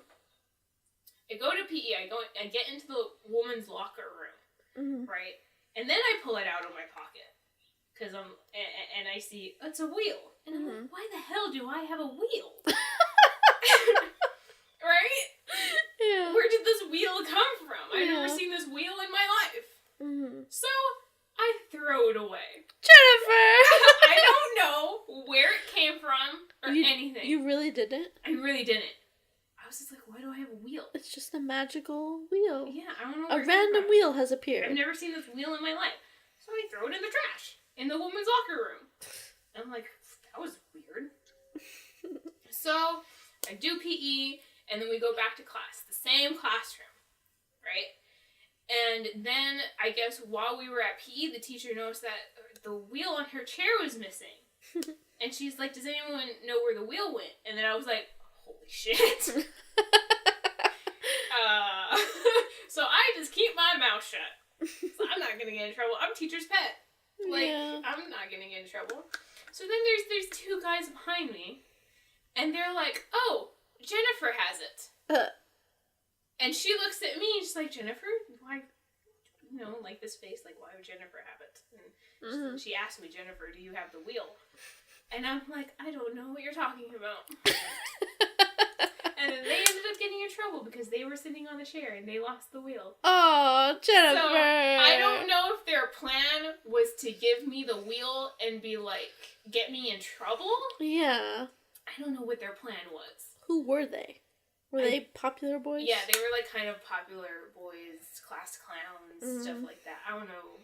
S2: I go to PE. I get into the woman's locker room.
S1: Mm-hmm.
S2: Right? And then I pull it out of my pocket. Because and I see, it's a wheel. And I'm like, why the hell do I have a wheel? Right?
S1: Yeah.
S2: Where did this wheel come from? I've
S1: Yeah.
S2: never seen this wheel in my life.
S1: Mm-hmm.
S2: So, I throw it away.
S1: Jennifer!
S2: I don't know where it came from or anything.
S1: You really didn't?
S2: I really didn't. I was just like, why do I have a wheel?
S1: It's just a magical wheel.
S2: Yeah, I don't know
S1: A
S2: where it came
S1: random
S2: from.
S1: wheel has appeared.
S2: I've never seen this wheel in my life. So I throw it in the trash in the woman's locker room. And I'm like, that was weird. So I do PE, and then we go back to class, the same classroom, right? And then I guess while we were at PE, the teacher noticed that the wheel on her chair was missing. And she's like, does anyone know where the wheel went? And then I was like, holy shit. So I just keep my mouth shut. So I'm not gonna get in trouble. I'm teacher's pet. Like,
S1: Yeah.
S2: I'm not gonna get in trouble. So then there's two guys behind me, and they're like, oh, Jennifer has it. And she looks at me, and she's like, Jennifer? Why, like this face, like, why would Jennifer have it? And she asked me, Jennifer, do you have the wheel? And I'm like, I don't know what you're talking about. And then they ended up getting in trouble because they were sitting on the chair and they lost the wheel.
S1: Oh, Jennifer!
S2: So, I don't know if their plan was to give me the wheel and be like, get me in trouble?
S1: Yeah.
S2: I don't know what their plan was.
S1: Who were they? Were they popular boys?
S2: Yeah, they were like kind of popular boys, class clowns, stuff like that. I don't know.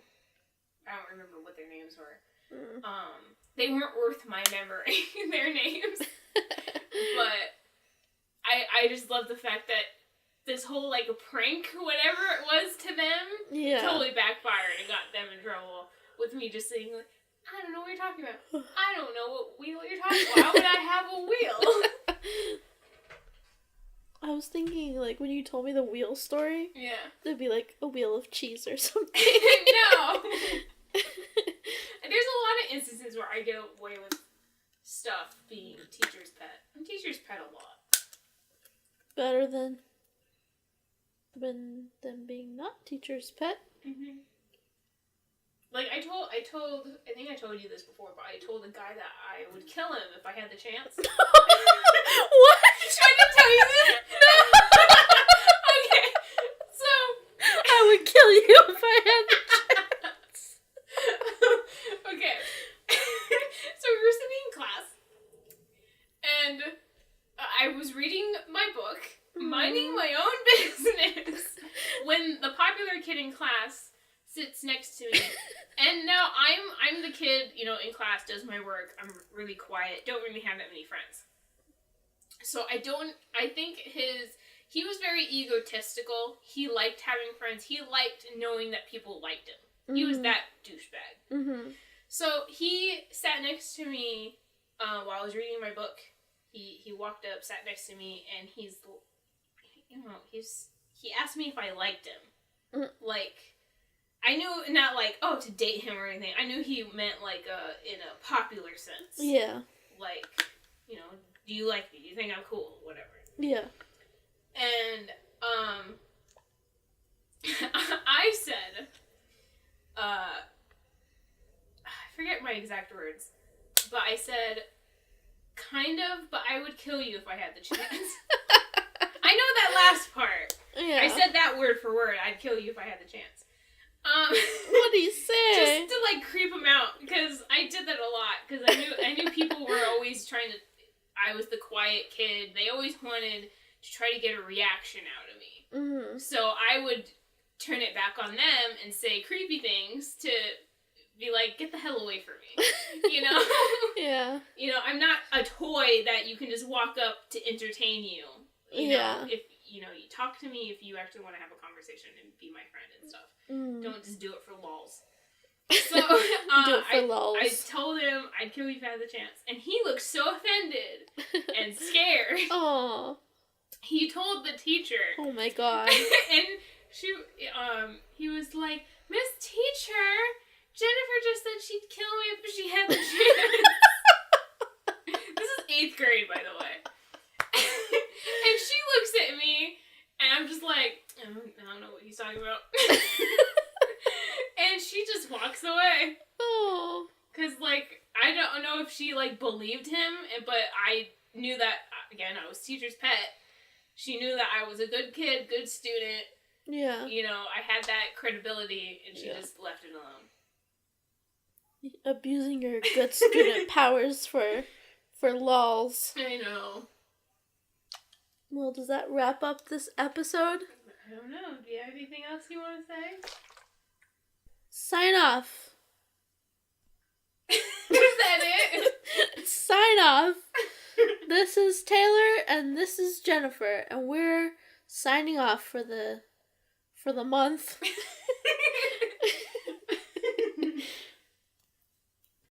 S2: I don't remember what their names were. They weren't worth my memory, their names. But I just love the fact that this whole, like, prank, whatever it was to them, totally backfired and got them in trouble with me just saying, like, I don't know what you're talking about. I don't know what wheel you're talking about. Why would I have a wheel?
S1: I was thinking, like, when you told me the wheel story,
S2: Yeah.
S1: it'd be like a wheel of cheese or something.
S2: No! There's a lot of instances where I get away with stuff being teacher's pet. I'm teacher's pet a lot.
S1: Better than being not teacher's pet.
S2: Mm-hmm. Like, I think I told you this before, but I told the guy that I would kill him if I had the chance.
S1: What?
S2: I didn't tell you this? No! Okay, so...
S1: I would kill you if I had the chance.
S2: Okay. So we were sitting in class, and I was reading my book, minding my own business, when the popular kid in class sits next to me. And now I'm the kid, in class, does my work. I'm really quiet, don't really have that many friends. So I think he was very egotistical. He liked having friends. He liked knowing that people liked him. He was that douchebag.
S1: Mm-hmm.
S2: So he sat next to me while I was reading my book. He walked up, sat next to me, and he asked me if I liked him.
S1: Mm-hmm.
S2: Like, I knew, not like, oh, to date him or anything. I knew he meant, like, in a popular sense.
S1: Yeah.
S2: Like, do you like me? Do you think I'm cool? Whatever.
S1: Yeah.
S2: And, I said, I forget my exact words, but I said, kind of, but I would kill you if I had the chance. I know that last part.
S1: Yeah.
S2: I said that word for word. I'd kill you if I had the chance.
S1: What do you say?
S2: Just to, like, creep him out, because I did that a lot, because I knew people were always trying to, I was the quiet kid, they always wanted to try to get a reaction out of me.
S1: Mm-hmm.
S2: So I would turn it back on them and say creepy things to be like, get the hell away from me,
S1: Yeah.
S2: I'm not a toy that you can just walk up to entertain you,
S1: Yeah.
S2: if, you talk to me if you actually want to have a conversation and be my friend and stuff. Don't just do it for lols. So,
S1: do it for lols.
S2: I told him I'd kill you if I had the chance. And he looked so offended and scared.
S1: Aww.
S2: he told the teacher.
S1: Oh my god.
S2: And he was like, Miss Teacher, Jennifer just said she'd kill me if she had the chance. This is 8th grade, by the way. And she looks at me, and I'm just like, I don't know what he's talking about. And she just walks away.
S1: Oh.
S2: Because, like, I don't know if she, like, believed him, but I knew that, again, I was teacher's pet. She knew that I was a good kid, good student.
S1: Yeah.
S2: You know, I had that credibility, and she just left it alone.
S1: Abusing your good student powers for lols.
S2: I know.
S1: Well, does that wrap up this episode?
S2: I don't know. Do you have anything else you want to say?
S1: Sign off.
S2: Is that it?
S1: Sign off. This is Taylor and this is Jennifer, and we're signing off for the month.